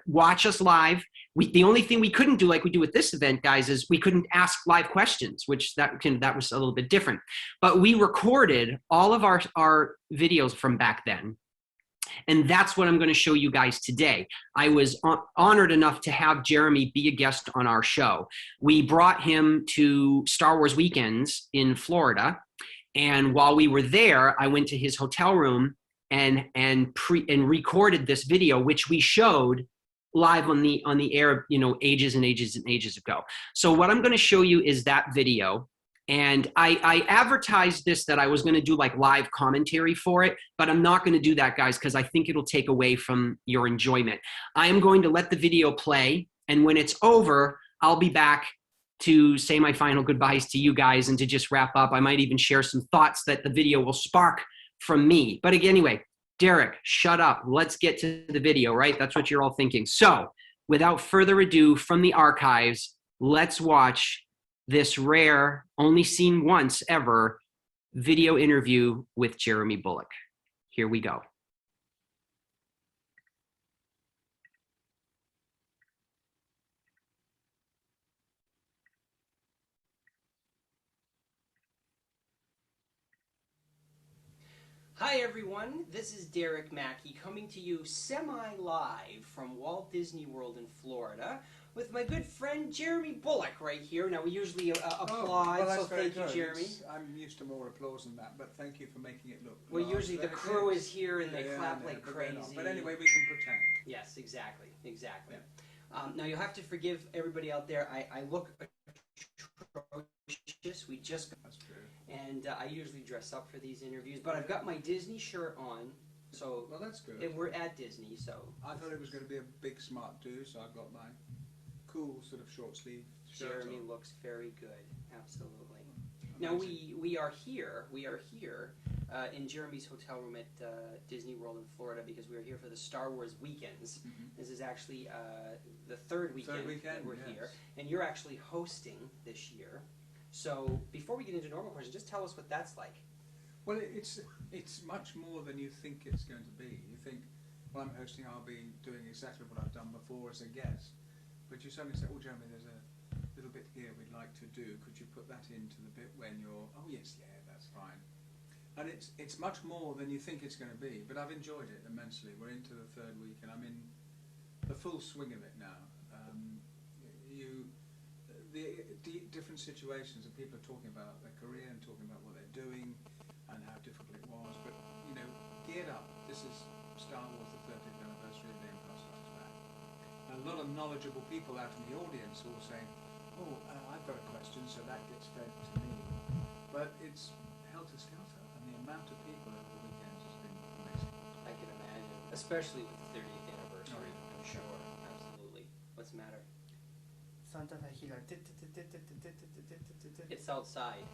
Speaker 1: watch us live. The only thing we couldn't do, like we do with this event, guys, is we couldn't ask live questions, which that was a little bit different. But we recorded all of our videos from back then. And that's what I'm going to show you guys today. I was honored enough to have Jeremy be a guest on our show. We brought him to Star Wars Weekends in Florida. And while we were there, I went to his hotel room and recorded this video, which we showed live on the air, you know, ages and ages and ages ago. So what I'm going to show you is that video. And I advertised this that I was going to do like live commentary for it, but I'm not going to do that, guys, because I think it'll take away from your enjoyment. I am going to let the video play, and when it's over, I'll be back to say my final goodbyes to you guys and to just wrap up. I might even share some thoughts that the video will spark from me. But again, anyway, Derek, shut up. Let's get to the video, right? That's what you're all thinking. So without further ado, from the archives, let's watch this rare, only seen once ever, video interview with Jeremy Bulloch. Here we go. Hi everyone, this is Derek Mackey coming to you semi-live from Walt Disney World in Florida with my good friend Jeremy Bullock right here. Now we usually applaud,
Speaker 4: well, that's
Speaker 1: so
Speaker 4: very
Speaker 1: thank you,
Speaker 4: good.
Speaker 1: Jeremy.
Speaker 4: I'm used to more applause than that, but thank you for making it look.
Speaker 1: Well, usually the crew is here and they clap
Speaker 4: yeah,
Speaker 1: like
Speaker 4: but they're not.
Speaker 1: crazy.
Speaker 4: But anyway, we can pretend.
Speaker 1: Yes, exactly. Now you'll have to forgive everybody out there. I look atrocious. We just
Speaker 4: That's true.
Speaker 1: and I usually dress up for these interviews, but I've got my Disney shirt on, so
Speaker 4: Well, that's good.
Speaker 1: we're at Disney, so
Speaker 4: I thought it was going to be a big smart do, so I've got my cool sort of short sleeve shirt
Speaker 1: Jeremy
Speaker 4: on.
Speaker 1: looks very good. Absolutely. Now we are here in Jeremy's hotel room at Disney World in Florida because we are here for the Star Wars weekends. This is actually the third weekend that we're here, and you're actually hosting this year. So before we get into normal questions, just tell us what that's like.
Speaker 4: Well, it's much more than you think it's going to be. You think, well, I'm hosting, I'll be doing exactly what I've done before as a guest. But you suddenly say, oh, Jeremy, there's a little bit here we'd like to do. Could you put that into the bit when you're, oh, yes, yeah, that's fine. And it's much more than you think it's going to be. But I've enjoyed it immensely. We're into the third week, and I'm in the full swing of it now. The different situations that people are talking about their career and talking about what they're doing and how difficult it was, but you know, geared up. This is Star Wars, the 30th anniversary of the Empire Strikes Back. And a lot of knowledgeable people out in the audience who are saying, oh, I've got a question, so that gets fed to me. But it's helter-skelter, and the amount of people over the weekends has been amazing.
Speaker 1: I can imagine, especially with the 30th anniversary. I'm sure, absolutely. What's the matter? It's outside.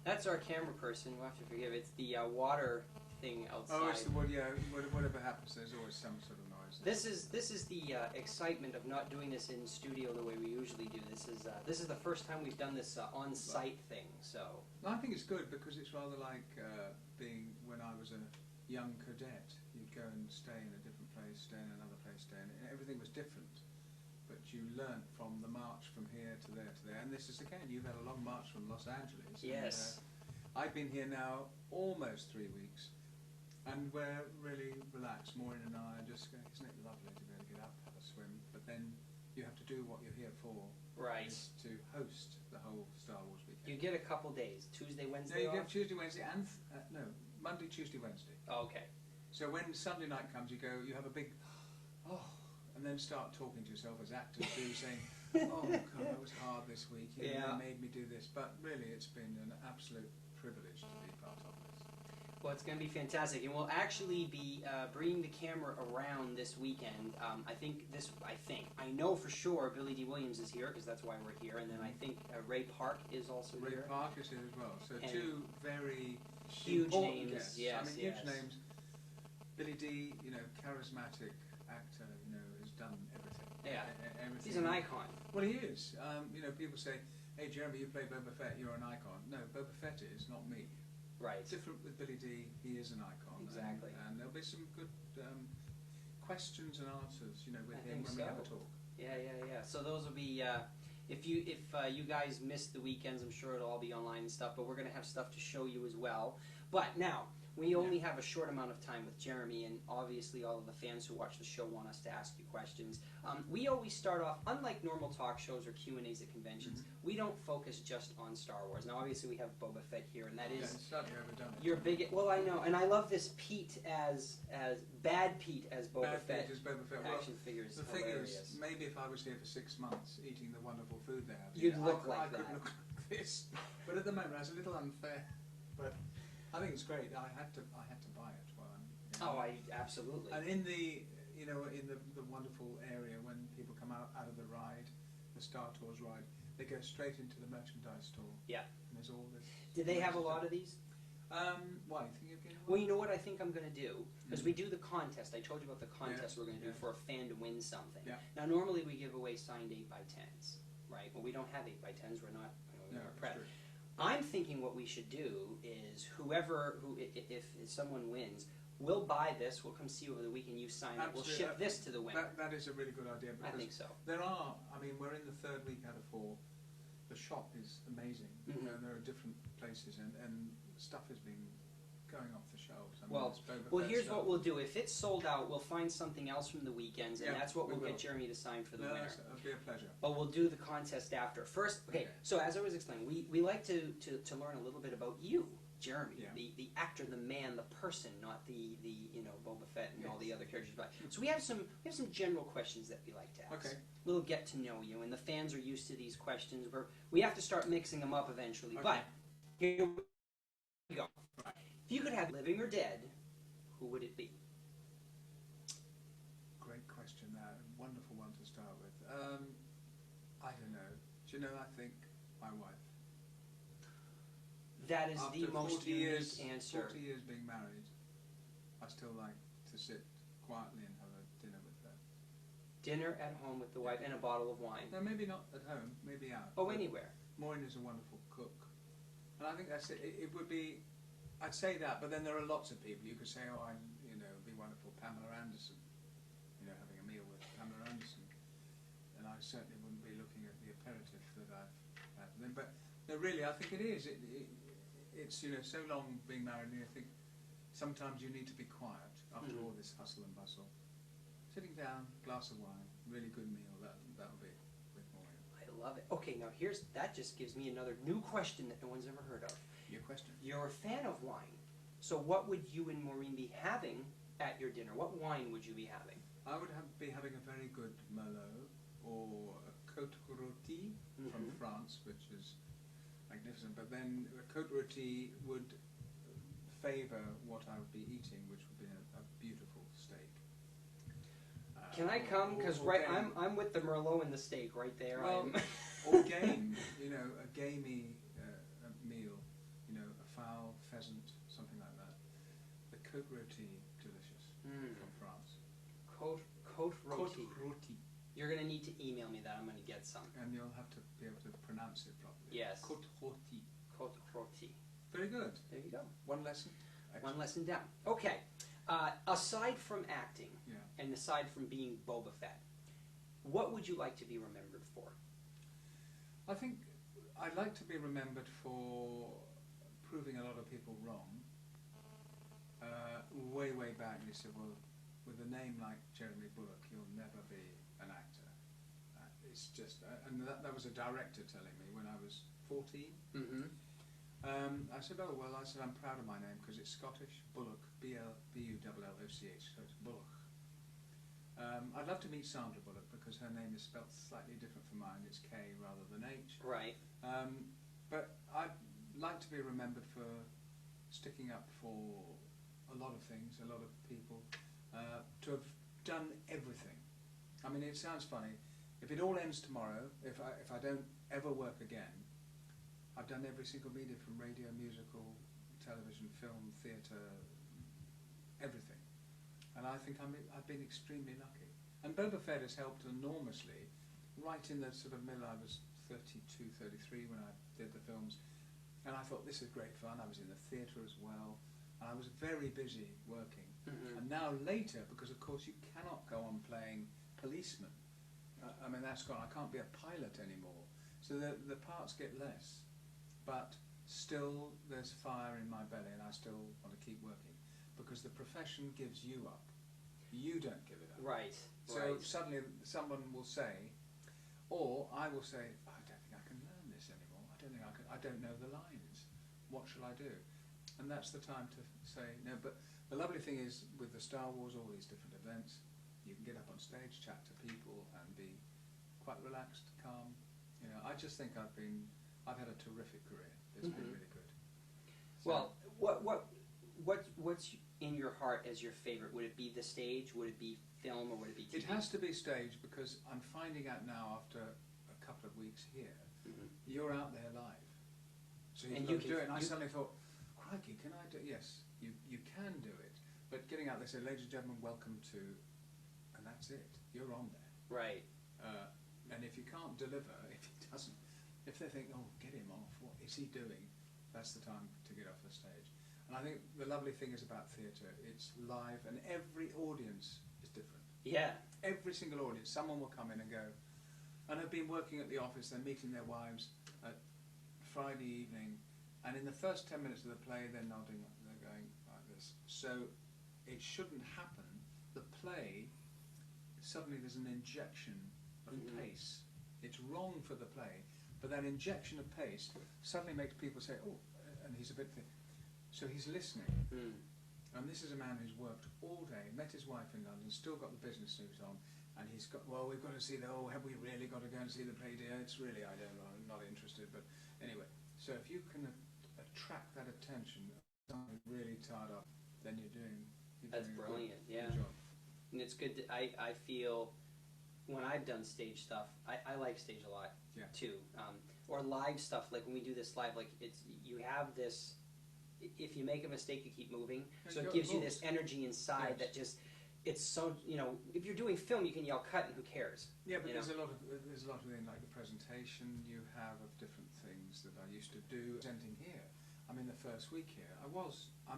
Speaker 1: That's our camera person. We'll have to forgive. It's the water thing outside.
Speaker 4: Oh, it's the wood. Yeah, whatever happens, there's always some sort of noise.
Speaker 1: This is the excitement of not doing this in studio the way we usually do. This is the first time we've done this on-site thing. So
Speaker 4: I think it's good because it's rather like being when I was a young cadet. You'd go and stay in a different place, stay in another place, stay in. Everything was different. But you learnt from the march from here to there to there. And this is again, you've had a long march from Los Angeles.
Speaker 1: yes.
Speaker 4: And, I've been here now almost 3 weeks. And we're really relaxed. Maureen and I are just going, isn't it lovely to be able to get up, have a swim? But then you have to do what you're here for.
Speaker 1: Right.
Speaker 4: Is to host the whole Star Wars weekend.
Speaker 1: You get a couple days. Tuesday,
Speaker 4: No,
Speaker 1: Wednesday
Speaker 4: you
Speaker 1: off?
Speaker 4: get Tuesday, Wednesday, and Monday, Tuesday, Wednesday.
Speaker 1: Oh, okay.
Speaker 4: So when Sunday night comes, you go, you have a big, and then start talking to yourself as actors do, saying, oh God, that was hard this week. You know, they made me do this. But really, it's been an absolute privilege to be part of this.
Speaker 1: Well, it's going to be fantastic, and we'll actually be bringing the camera around this weekend. I know for sure Billy Dee Williams is here because that's why we're here, and then I think Ray Park is also
Speaker 4: Ray
Speaker 1: here.
Speaker 4: Park is here as well. So
Speaker 1: And
Speaker 4: two very
Speaker 1: huge
Speaker 4: important
Speaker 1: names.
Speaker 4: guests.
Speaker 1: Yes,
Speaker 4: I mean, huge
Speaker 1: yes.
Speaker 4: names. Billy Dee, charismatic actor, has done everything.
Speaker 1: Yeah.
Speaker 4: Everything.
Speaker 1: He's an icon.
Speaker 4: Well, he is. People say, hey, Jeremy, you play Boba Fett, you're an icon. No, Boba Fett is, not me.
Speaker 1: Right.
Speaker 4: Different with Billy Dee, he is an icon.
Speaker 1: Exactly.
Speaker 4: And there'll be some good questions and answers, with
Speaker 1: I
Speaker 4: him
Speaker 1: think
Speaker 4: when we have a
Speaker 1: so.
Speaker 4: talk.
Speaker 1: Yeah. So those will be. If you guys missed the weekends, I'm sure it'll all be online and stuff. But we're gonna have stuff to show you as well. But now we only have a short amount of time with Jeremy, and obviously all of the fans who watch the show want us to ask you questions. We always start off, unlike normal talk shows or Q&As at conventions, we don't focus just on Star Wars. Now, obviously, we have Boba Fett here, and that is
Speaker 4: it's slightly overdone.
Speaker 1: your big. Well, I know, and I love this Pete as Bad Pete as Boba
Speaker 4: Bad
Speaker 1: Fett.
Speaker 4: Fett is Boba Fett. Well,
Speaker 1: Action figures.
Speaker 4: the thing
Speaker 1: hilarious.
Speaker 4: is, maybe if I was here for 6 months eating the wonderful food they have,
Speaker 1: You'd look
Speaker 4: I
Speaker 1: like
Speaker 4: could
Speaker 1: that.
Speaker 4: look like this. But at the moment, that's a little unfair. But I think it's great. I had to buy it while I'm.
Speaker 1: Oh, absolutely.
Speaker 4: And in the the wonderful area when people come out of the ride, the Star Tours ride, they go straight into the merchandise store.
Speaker 1: Yeah.
Speaker 4: And there's all this.
Speaker 1: Do they have a lot of these?
Speaker 4: Why? You think you're getting
Speaker 1: Well, you know what I think I'm going to do? Because we do the contest. I told you about the contest we're going to do for a fan to win something.
Speaker 4: Yeah.
Speaker 1: Now, normally we give away signed 8x10s, right? Well, we don't have 8x10s. We're not prep. I'm thinking what we should do is if someone wins, we'll buy this, we'll come see you over the weekend, you sign it, we'll ship this to the winner.
Speaker 4: That is a really good idea.
Speaker 1: I think so.
Speaker 4: We're in the third week out of 4. The shop is amazing.
Speaker 1: Mm-hmm.
Speaker 4: There are different places and stuff is being going off the shelves. I mean,
Speaker 5: Well,
Speaker 4: it's Boba
Speaker 5: well,
Speaker 4: Fett
Speaker 5: here's
Speaker 4: stuff.
Speaker 5: what we'll do. If it's sold out, we'll find something else from the weekends, and
Speaker 4: Yeah,
Speaker 5: that's what
Speaker 4: we
Speaker 5: we'll
Speaker 4: will.
Speaker 5: get Jeremy to sign for the
Speaker 4: No,
Speaker 5: winner.
Speaker 4: it'll be a pleasure.
Speaker 5: But we'll do the contest after. First, okay, so as I was explaining, we like to learn a little bit about you, Jeremy,
Speaker 4: Yeah.
Speaker 5: the actor, the man, the person, not the Boba Fett and all the other characters. But so we have some general questions that we like to ask.
Speaker 4: Okay.
Speaker 5: We'll get to know you, and the fans are used to these questions. We have to start mixing them up eventually.
Speaker 4: Okay.
Speaker 5: But here we go.
Speaker 4: Right.
Speaker 5: If you could have living or dead, who would it be?
Speaker 4: Great question. Wonderful one to start with. I don't know. Do you know? I think my wife.
Speaker 5: That is
Speaker 4: After
Speaker 5: the most
Speaker 4: 40
Speaker 5: unique
Speaker 4: years,
Speaker 5: answer.
Speaker 4: 40 years being married, I still like to sit quietly and have a dinner with her.
Speaker 5: Dinner at home with the wife and a bottle of wine.
Speaker 4: No, maybe not at home, maybe out.
Speaker 5: Oh,
Speaker 4: But
Speaker 5: anywhere.
Speaker 4: Maureen is a wonderful cook. And I think that's it. It would be, I'd say that, but then there are lots of people. You could say, oh, it'd be wonderful, Pamela Anderson, having a meal with Pamela Anderson. And I certainly wouldn't be looking at the aperitif that I've had with them. But no, really, I think it is. It's so long being married, and I think sometimes you need to be quiet after all this hustle and bustle. Sitting down, glass of wine, really good meal. That'll be with Maureen.
Speaker 5: I love it. Okay, now that just gives me another new question that no one's ever heard of.
Speaker 4: Your question.
Speaker 5: You're a fan of wine, so what would you and Maureen be having at your dinner? What wine would you be having?
Speaker 4: I would be having a very good Merlot or a Côte Rôtie from France, which is magnificent. But then a Côte Rôtie would favour what I would be eating, which would be a beautiful steak.
Speaker 5: Can I come? Because I'm with the Merlot and the steak right there.
Speaker 4: Well, or game, a gamey meal, a fowl, pheasant, something like that. The Côte Rôtie, delicious, from France.
Speaker 5: Côte Rôtie.
Speaker 4: Côte Rôtie.
Speaker 5: You're going to need to email me that. I'm going to get some.
Speaker 4: And you'll have to be able to pronounce it properly.
Speaker 5: Yes.
Speaker 4: Côte Rôtie.
Speaker 5: Côte Rôtie.
Speaker 4: Very good.
Speaker 5: There you go.
Speaker 4: One lesson.
Speaker 5: One lesson down. Okay. Aside from acting,
Speaker 4: Yeah.
Speaker 5: and aside from being Boba Fett, what would you like to be remembered for?
Speaker 4: I think I'd like to be remembered for proving a lot of people wrong. Way back, you said, well, with a name like Jeremy Bullock, you'll never be an actor. It's just, and that was a director telling me when I was 14. I said, oh, well, I'm proud of my name because it's Scottish, Bulloch, B-U-L-L-O-C-H, so it's Bulloch. I'd love to meet Sandra Bullock because her name is spelt slightly different from mine. It's K rather than H.
Speaker 5: Right.
Speaker 4: But I'd like to be remembered for sticking up for a lot of things, a lot of people, to have done everything. I mean, it sounds funny. If it all ends tomorrow, if I don't ever work again, I've done every single media from radio, musical, television, film, theatre, everything. And I think I've been extremely lucky. And Boba Fett has helped enormously. Right in the sort of middle, I was 32, 33 when I did the films. And I thought, this is great fun. I was in the theatre as well. And I was very busy working. And now later, because of course you cannot go on playing policeman. I mean, that's gone. I can't be a pilot anymore. So the parts get less. But still there's fire in my belly and I still want to keep working. Because the profession gives you up. You don't give it up.
Speaker 5: Right.
Speaker 4: So suddenly someone will say, or I will say, I don't think I can learn this anymore. I don't think I can. I don't know the lines. What shall I do? And that's the time to say no. But the lovely thing is with the Star Wars, all these different events, you can get up on stage, chat to people, and be quite relaxed, calm. I just think I've had a terrific career. It's been really good. So,
Speaker 5: Well, what's in your heart as your favorite? Would it be the stage? Would it be film? Or would it be TV?
Speaker 4: it has to be stage because I'm finding out now after a couple of weeks here, you're out there live. So
Speaker 5: And
Speaker 4: you
Speaker 5: you
Speaker 4: can do it. And I
Speaker 5: you-
Speaker 4: suddenly thought, crikey, can I do it? Yes, you can do it. But getting out there, say, ladies and gentlemen, welcome to, and that's it. You're on there.
Speaker 5: Right.
Speaker 4: And if you can't deliver, if he doesn't, if they think, oh, get him off, what is he doing? That's the time to get off the stage. And I think the lovely thing is about theatre, it's live and every audience is different.
Speaker 5: Yeah.
Speaker 4: Every single audience, someone will come in and go, and have been working at the office, they're meeting their wives at Friday evening, and in the first 10 minutes of the play, they're nodding, they're going like this. So it shouldn't happen. The play, suddenly there's an injection of pace. It's wrong for the play, but that injection of pace suddenly makes people say, oh, and he's a bit thin. So he's listening. And this is a man who's worked all day, met his wife in London, still got the business suit on, and he's got, well, we've got to see the, oh, have we really got to go and see the play, dear? It's really, I don't know, I'm not interested, but anyway. So if you can attract that attention, someone who's really tired up, then you're doing
Speaker 5: That's
Speaker 4: a
Speaker 5: brilliant,
Speaker 4: good
Speaker 5: yeah.
Speaker 4: job.
Speaker 5: And it's good. I feel when I've done stage stuff, I like stage a lot too, or live stuff. Like when we do this live, like it's you have this. If you make a mistake, you keep moving. So it gives you this energy inside that just. It's so if you're doing film, you can yell cut and who cares?
Speaker 4: Yeah, but there's a lot of in like the presentation you have of different things that I used to do. Presenting here, I mean the first week here, I'm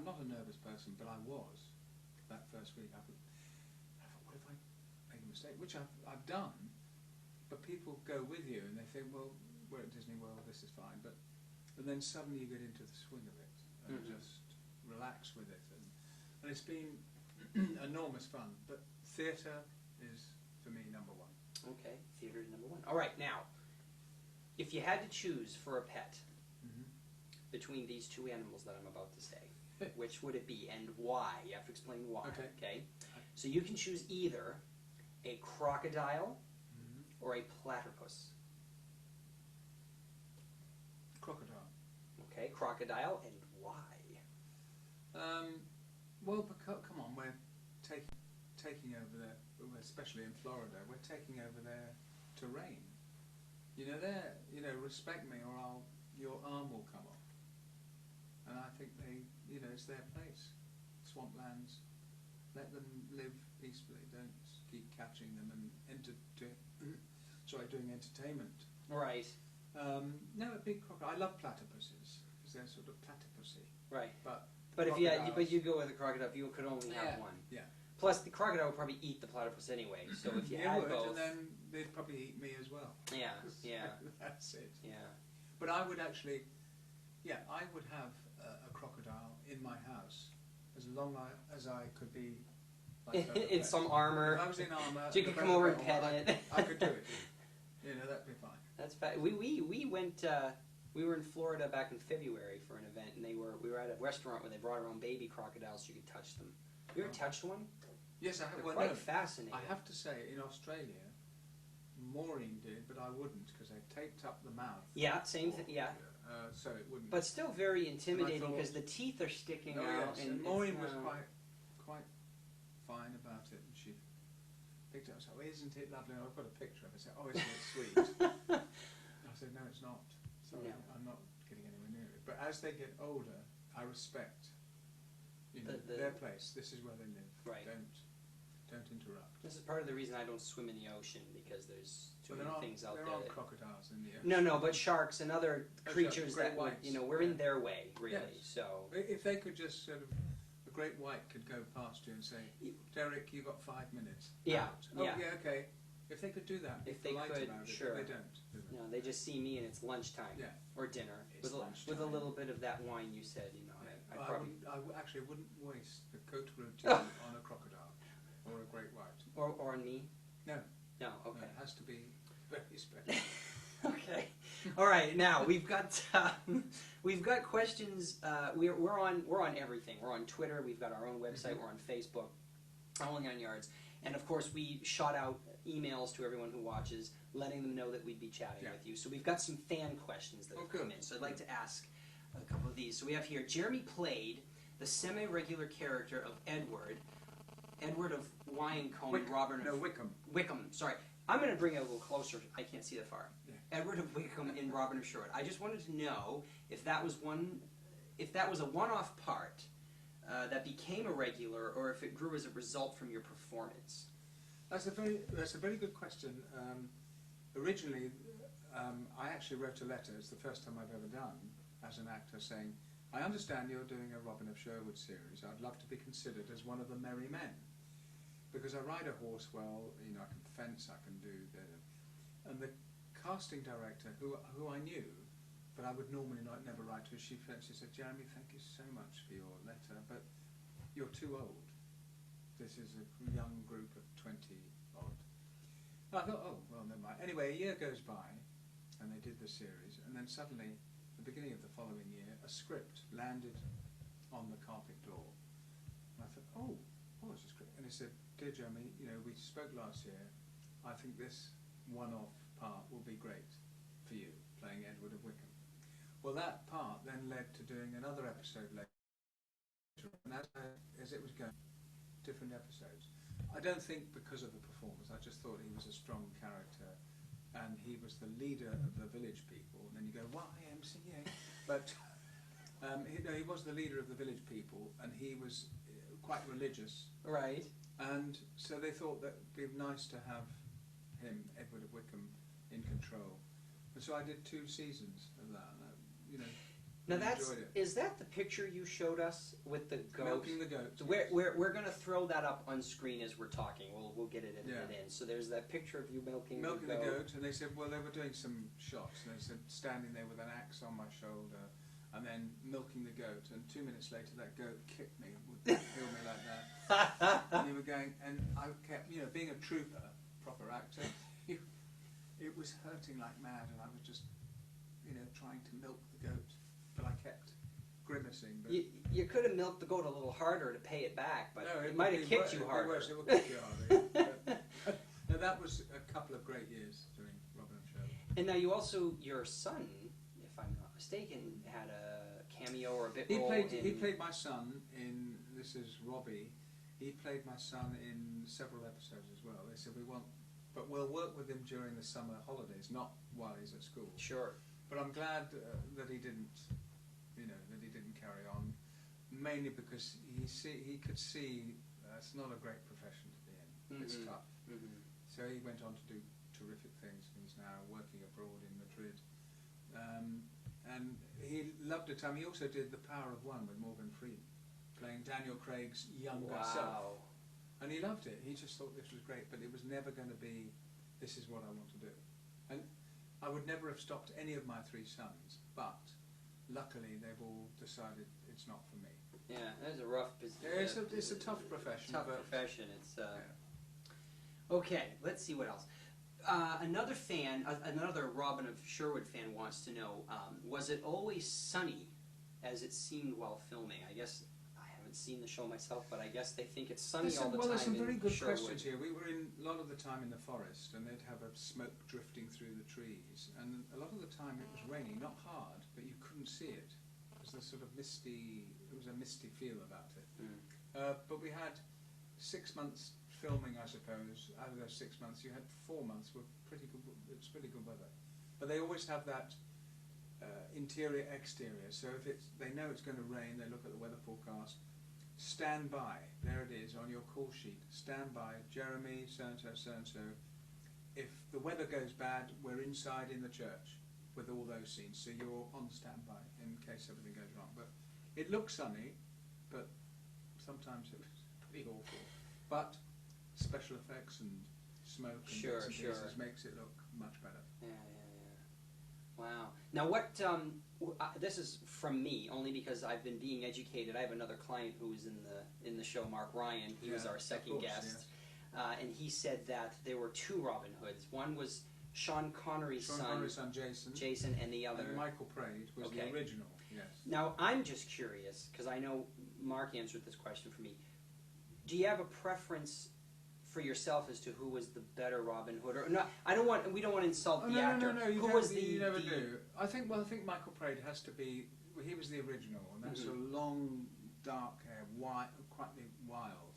Speaker 4: not a nervous person, but I was that first week. I thought, what if I make a mistake? Which I've done, but people go with you and they think, well, we're at Disney World, this is fine. And then suddenly you get into the swing of it and just relax with it, and it's been enormous fun. But theatre is for me number one.
Speaker 5: Okay, theatre is number one. All right, now, if you had to choose for a pet between these two animals that I'm about to say, which would it be and why? You have to explain why. Okay. So you can choose either a crocodile or a platypus.
Speaker 4: Crocodile.
Speaker 5: Okay, crocodile, and why?
Speaker 4: Well, because, come on, we're taking over their, especially in Florida, we're taking over their terrain. Respect me or your arm will come off. And I think it's their place. Swamplands, let them live peacefully. Don't keep catching them and doing entertainment.
Speaker 5: Right.
Speaker 4: No, a big crocodile. I love platypuses because they're sort of platypusy.
Speaker 5: Right.
Speaker 4: But
Speaker 5: if you go with a crocodile, if you could only have one.
Speaker 4: Yeah.
Speaker 5: Plus, the crocodile would probably eat the platypus anyway. So if you had both,
Speaker 4: and then they'd probably eat me as well.
Speaker 5: Yeah.
Speaker 4: That's it.
Speaker 5: Yeah.
Speaker 4: But I would actually, I would have a crocodile in my house as long as I could be. Like
Speaker 5: in some armor.
Speaker 4: If I was in armor,
Speaker 5: so you could come over and pet it.
Speaker 4: I could do it. That'd be fine.
Speaker 5: That's fine. We went. We were in Florida back in February for an event, and we were at a restaurant where they brought around baby crocodiles so you could touch them. You ever touched one?
Speaker 4: Yes, I have.
Speaker 5: They're quite fascinating.
Speaker 4: I have to say, in Australia, Maureen did, but I wouldn't because they taped up the mouth.
Speaker 5: Yeah, same thing. Yeah.
Speaker 4: So it wouldn't.
Speaker 5: But still very intimidating because the teeth are sticking out.
Speaker 4: Yes. And Maureen was quite fine about it, and she picked it up and said, "Oh, isn't it lovely?" And I've got a picture of it. I said, "Oh, isn't it sweet?" I said, "No, it's not. Sorry, no. I'm not getting anywhere near it." But as they get older, I respect their place. This is where they live.
Speaker 5: Right.
Speaker 4: Don't interrupt.
Speaker 5: This is part of the reason I don't swim in the ocean because there's too many things out there.
Speaker 4: There aren't crocodiles in the ocean.
Speaker 5: No, but sharks and other creatures that we're in their way, really. Yes. So
Speaker 4: if they could just sort of, a great white could go past you and say, "Derek, you got 5 minutes."
Speaker 5: Yeah.
Speaker 4: Out. Oh, yeah, okay. If they could do that,
Speaker 5: if they could, sure.
Speaker 4: But they don't. Do they?
Speaker 5: No, they just see me and it's lunchtime or dinner with a little bit of that wine you said.
Speaker 4: I actually wouldn't waste the Côte Routine on a crocodile or a great white.
Speaker 5: Or on me?
Speaker 4: No.
Speaker 5: No. Okay.
Speaker 4: No, it has to be very special.
Speaker 5: Okay. All right. Now we've got questions. We're on everything. We're on Twitter. We've got our own website. We're on Facebook. All 9 yards. And of course, we shot out emails to everyone who watches, letting them know that we'd be chatting with you. So we've got some fan questions that have come in. So I'd like to ask a couple of these. So we have here, Jeremy played the semi-regular character of Edward of InHouse-CON. Wickham. Sorry, I'm going to bring it a little closer. I can't see that far. Yeah. Edward of Wickham in Robin of Sherwood. I just wanted to know if that was a one-off part that became a regular, or if it grew as a result from your performance.
Speaker 4: That's a very good question. Originally, I actually wrote a letter. It's the first time I've ever done as an actor, saying, "I understand you're doing a Robin of Sherwood series. I'd love to be considered as one of the merry men, because I ride a horse well. I can fence. I can do that." And the casting director, who I knew but I would normally never write to her. She said, Jeremy, thank you so much for your letter, but you're too old. This is a young group of 20 odd. I thought, oh, well, never mind. Anyway, a year goes by, and they did the series, and then suddenly, the beginning of the following year, a script landed on the carpet door. And I thought, oh, it's a script. And he said, dear Jeremy, you know, we spoke last year. I think this one-off part will be great for you, playing Edward of Wickham. Well, that part then led to doing another episode later, and as it was going, different episodes. I don't think because of the performance. I just thought he was a strong character, and he was the leader of the village people. And then you go, YMCA, but he was the leader of the village people, and he was quite religious.
Speaker 5: Right.
Speaker 4: And so they thought that it'd be nice to have him, Edward of Wickham, in control. And so I did 2 seasons of that. And I, you know,
Speaker 5: Now
Speaker 4: really
Speaker 5: that's,
Speaker 4: enjoyed it.
Speaker 5: is that the picture you showed us with the goat?
Speaker 4: Milking the goat.
Speaker 5: So
Speaker 4: yes.
Speaker 5: we're going to throw that up on screen as we're talking. We'll get it
Speaker 4: Yeah.
Speaker 5: in. So there's that picture of you milking
Speaker 4: Milking
Speaker 5: the
Speaker 4: the
Speaker 5: goat.
Speaker 4: goat, and they said, well, they were doing some shots, and they said, standing there with an axe on my shoulder, and then milking the goat, and 2 minutes later that goat kicked me, would kill me like that. And you were going, and I kept, you know, being a trooper, proper actor, it was hurting like mad, and I was just, you know, trying to milk the goat, but I kept grimacing. But
Speaker 5: You could have milked the goat a little harder to pay it back, but
Speaker 4: no,
Speaker 5: it might have kicked you harder.
Speaker 4: It would kick you harder. No, that was a couple of great years doing Robin and Show.
Speaker 5: And now you also, your son, if I'm not mistaken, had a cameo or a bit role
Speaker 4: He played my son in, this is Robbie, he played my son in several episodes as well. They said, but we'll work with him during the summer holidays, not while he's at school.
Speaker 5: Sure.
Speaker 4: But I'm glad that he didn't, you know, that he didn't carry on, mainly because he could see it's not a great profession to be in. It's tough. So he went on to do terrific things. He's now working abroad in Madrid. And he loved the time. He also did The Power of One with Morgan Freeman, playing Daniel Craig's younger self. And he loved it. He just thought this was great, but it was never going to be, this is what I want to do. And I would never have stopped any of my 3 sons, but luckily they've all decided it's not for me.
Speaker 5: Yeah, that's a rough business.
Speaker 4: Yeah, it's a tough profession.
Speaker 5: Tough profession. It's Okay, let's see what else. Another fan, another Robin of Sherwood fan wants to know, was it always sunny as it seemed while filming? I guess I haven't seen the show myself, but I guess they think it's sunny all the time.
Speaker 4: Well, there's some very good
Speaker 5: Sherwood.
Speaker 4: questions here. We were in a lot of the time in the forest, and they'd have a smoke drifting through the trees, and a lot of the time it was raining, not hard, but you couldn't see it. It was a sort of misty, it was a misty feel about it. But we had 6 months filming, I suppose. Out of those 6 months, you had 4 months were pretty good. It's pretty good weather, but they always have that interior exterior. So if they know it's going to rain, they look at the weather forecast. Stand by. There it is on your call sheet. Stand by, Jeremy, so and so, so and so. If the weather goes bad, we're inside in the church with all those scenes. So you're on standby in case everything goes wrong. But it looks sunny, but sometimes it was pretty awful. But special effects and smoke and bits and pieces makes it look much better.
Speaker 5: Yeah. Wow. Now what, this is from me, only because I've been being educated. I have another client who was in the show, Mark Ryan. He was our second guest. Yes. And he said that there were 2 Robin Hoods. One was Sean Connery's son, Jason, and the other...
Speaker 4: And Michael Praed was the original, yes.
Speaker 5: Now, I'm just curious, because I know Mark answered this question for me. Do you have a preference for yourself as to who was the better Robin Hood, or not? We don't want to insult the actor.
Speaker 4: No. You never do. I think Michael Praed has to be. Well, he was the original, and that's a long, dark hair, quite wild.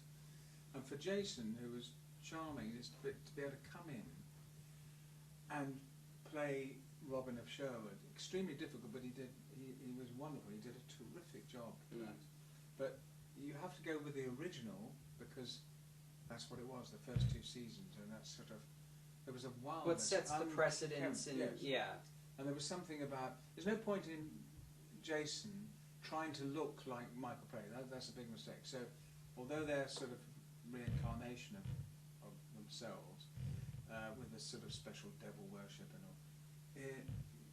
Speaker 4: And for Jason, who was charming, is to be able to come in and play Robin of Sherwood. Extremely difficult, but he was wonderful. He did a terrific job for that. But you have to go with the original because that's what it was, the first 2 seasons, and that's sort of, there was a wildness.
Speaker 5: What sets the precedence, and
Speaker 4: and there was something about, there's no point in Jason trying to look like Michael Praed. That's a big mistake. So, although they're sort of reincarnation of themselves, with this sort of special devil worship and all,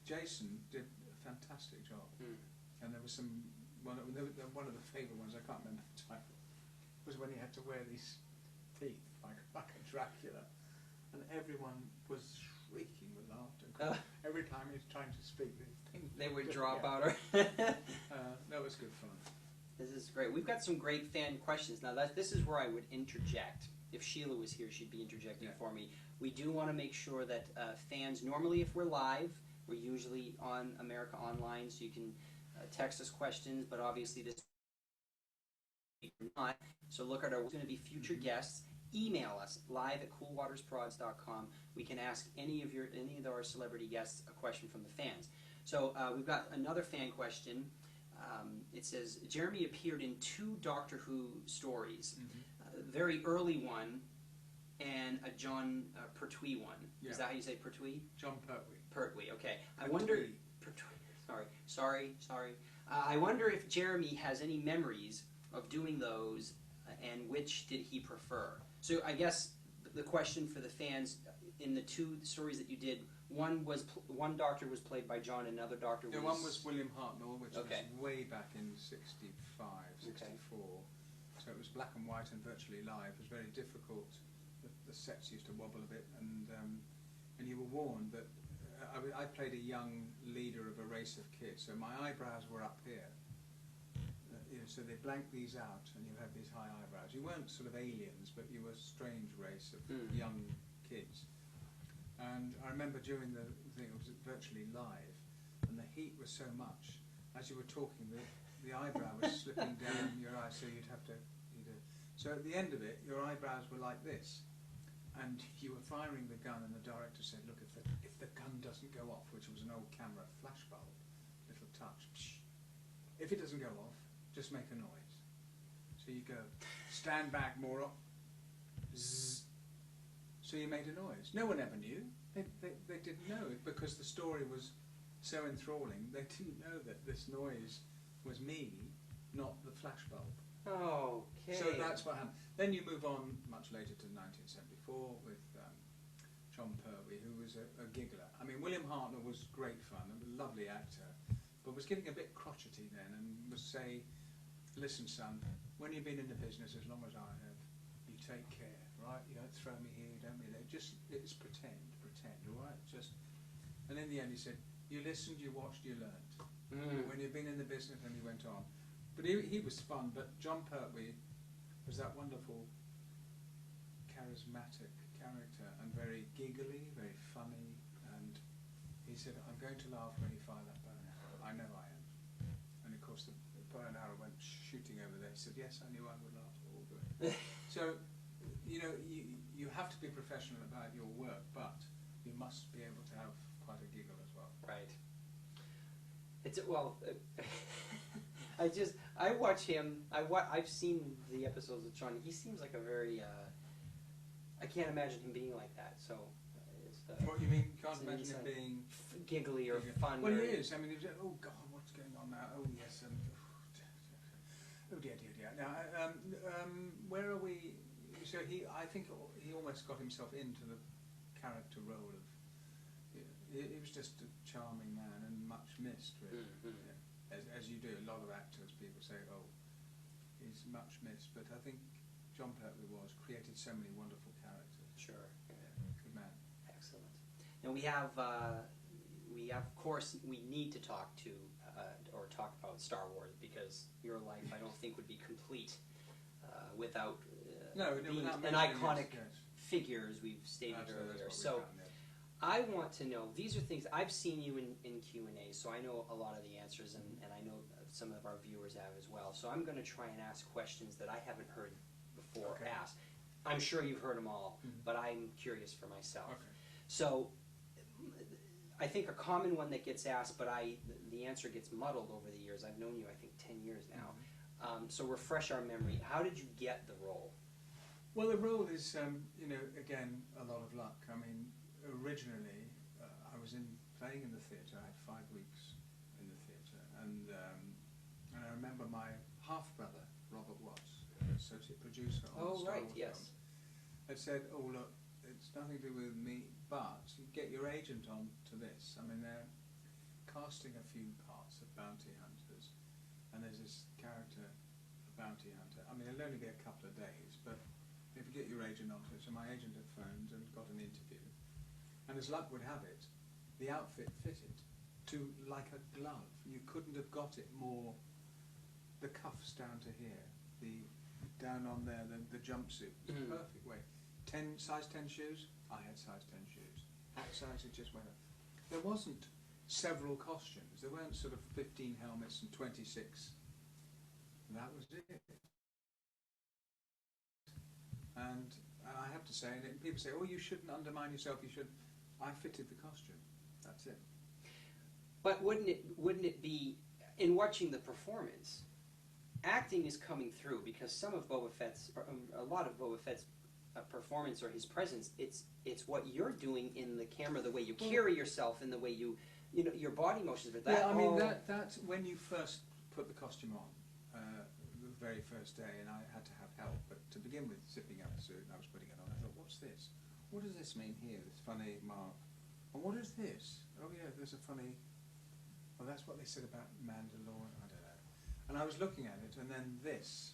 Speaker 4: Jason did a fantastic job.
Speaker 5: Mm.
Speaker 4: And there was one of the favourite ones, I can't remember the title, was when he had to wear these teeth like a Dracula, and everyone was shrieking with laughter. Every time he was trying to speak,
Speaker 5: they would drop out.
Speaker 4: That was good fun.
Speaker 5: This is great. We've got some great fan questions. Now, this is where I would interject. If Sheila was here, she'd be interjecting for me. We do want to make sure that fans, normally if we're live, we're usually on America Online, so you can text us questions, but obviously this is not. So look at our, going to be future guests. Email us live at coolwatersprods.com. We can ask any of our celebrity guests a question from the fans. So we've got another fan question. It says, Jeremy appeared in 2 Doctor Who stories, a very early one and a John Pertwee one.
Speaker 4: Yeah.
Speaker 5: Is that how you say Pertwee?
Speaker 4: John Pertwee.
Speaker 5: Pertwee, okay. I wonder... Sorry. I wonder if Jeremy has any memories of doing those, and which did he prefer? So I guess the question for the fans, in the 2 stories that you did, one Doctor was played by John, another Doctor was...
Speaker 4: One was William Hartnell, which was way back in 65, 64. So it was black and white and virtually live. It was very difficult. The sets used to wobble a bit, and you were warned that I played a young leader of a race of kids, so my eyebrows were up here. So they blanked these out, and you had these high eyebrows. You weren't sort of aliens, but you were a strange race of young kids. And I remember during the thing, it was virtually live, and the heat was so much, as you were talking, the eyebrow was slipping down your eye, so you'd have to... So at the end of it, your eyebrows were like this, and you were firing the gun, and the director said, look, if the gun doesn't go off, which was an old camera flash bulb, little touch, psh, if it doesn't go off, just make a noise. So you go, stand back more up, zzz. So you made a noise. No one ever knew. They didn't know it because the story was so enthralling. They didn't know that this noise was me, not the flash bulb.
Speaker 5: Okay.
Speaker 4: So that's what happened. Then you move on much later to 1974 with John Pertwee, who was a giggler. I mean, William Hartnell was great fun, a lovely actor, but was getting a bit crotchety then and would say, listen, son, when you've been in the business as long as I have, you take care, right? You don't throw me here, you don't me there. It's pretend, all right? And in the end he said, you listened, you watched, you learned. When you've been in the business, and he went on. But he was fun, but John Pertwee was that wonderful, charismatic character, and very giggly, very funny, and he said, I'm going to laugh when you fire that bow and arrow. I know I am. And of course the bow and arrow went shooting over there. He said, yes, I knew I would laugh all good. So, you have to be professional about your work, but you must be able to have quite a giggle as well.
Speaker 5: Right. I watch him. I've seen the episodes of John. He seems like a very. I can't imagine him being like that. So.
Speaker 4: What you mean? You can't imagine him being
Speaker 5: giggly or fun.
Speaker 4: Well, he is. I mean, oh God, what's going on now? Oh yes, oh dear. Now, where are we? So I think he almost got himself into the character role of. He was just a charming man and much missed, really. As you do, a lot of actors, people say, oh, he's much missed. But I think John Pertwee created so many wonderful characters.
Speaker 5: Sure.
Speaker 4: Good man.
Speaker 5: Excellent. Now we have, of course, we need to talk about Star Wars, because your life, I don't think, would be complete without being an iconic figure, as we've stated earlier. So. I want to know, these are things, I've seen you in Q&A, so I know a lot of the answers, and I know some of our viewers have as well. So I'm going to try and ask questions that I haven't heard before asked. I'm sure you've heard them all, but I'm curious for myself.
Speaker 4: Okay.
Speaker 5: So I think a common one that gets asked, but the answer gets muddled over the years. I've known you, I think, 10 years now. So refresh our memory. How did you get the role?
Speaker 4: Well, the role is, again, a lot of luck. I mean, originally, I was playing in the theatre. I had 5 weeks in the theatre, and I remember my half-brother, Robert Watts, associate producer on the Star Wars films, had said, "Oh look, it's nothing to do with me, but you get your agent on to this. I mean, they're casting a few parts of bounty hunters, and there's this character, a bounty hunter. I mean, it'll only be a couple of days, but if you get your agent onto it, so my agent had phoned and got an interview, and as luck would have it, the outfit fitted to like a glove. You couldn't have got it more. The cuffs down to here, the down on there, the jumpsuit, was the perfect way. Size 10 shoes, I had size 10 shoes. Hat size, it just went up. There wasn't several costumes. There weren't sort of 15 helmets and 26. That was it. And I have to say, and people say, oh, you shouldn't undermine yourself, you should. I fitted the costume. That's it.
Speaker 5: But wouldn't it be, in watching the performance, acting is coming through, because some of Boba Fett's, a lot of Boba Fett's performance or his presence, it's what you're doing in the camera, the way you carry yourself, and the way you know, your body motions. But that,
Speaker 4: yeah, I mean, that's when you first put the costume on, the very first day, and I had to have help. But to begin with, zipping up the suit, and I was putting it on, I thought, what's this? What does this mean here, this funny mark? And what is this? Oh yeah, there's a funny, well, that's what they said about Mandalorian, I don't know. And I was looking at it, and then this,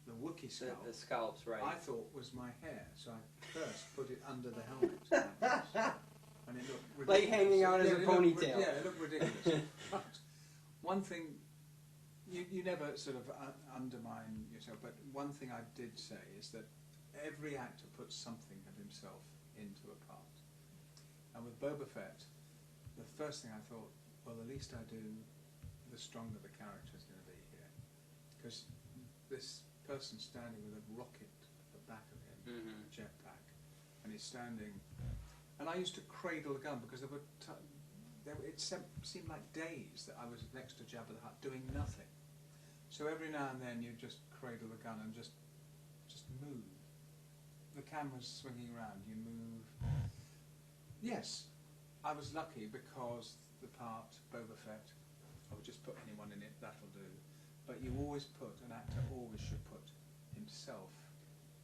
Speaker 4: the Wookiee scalp,
Speaker 5: the scalps, right?
Speaker 4: I thought was my hair, so I first put it under the helmet, like this, and it looked ridiculous.
Speaker 5: Like hanging out as a ponytail.
Speaker 4: Yeah, it looked ridiculous. But one thing, you never sort of undermine yourself, but one thing I did say is that every actor puts something of himself into a part. And with Boba Fett, the first thing I thought, well, the least I do, the stronger the character is going to be here. Because this person standing with a rocket at the back of him, a jetpack, and he's standing, and I used to cradle the gun because it seemed like days that I was next to Jabba the Hutt doing nothing. So every now and then you just cradle the gun and just move. The camera's swinging around, you move. Yes, I was lucky because the part, Boba Fett, I would just put anyone in it, that'll do. But you always put, an actor always should put himself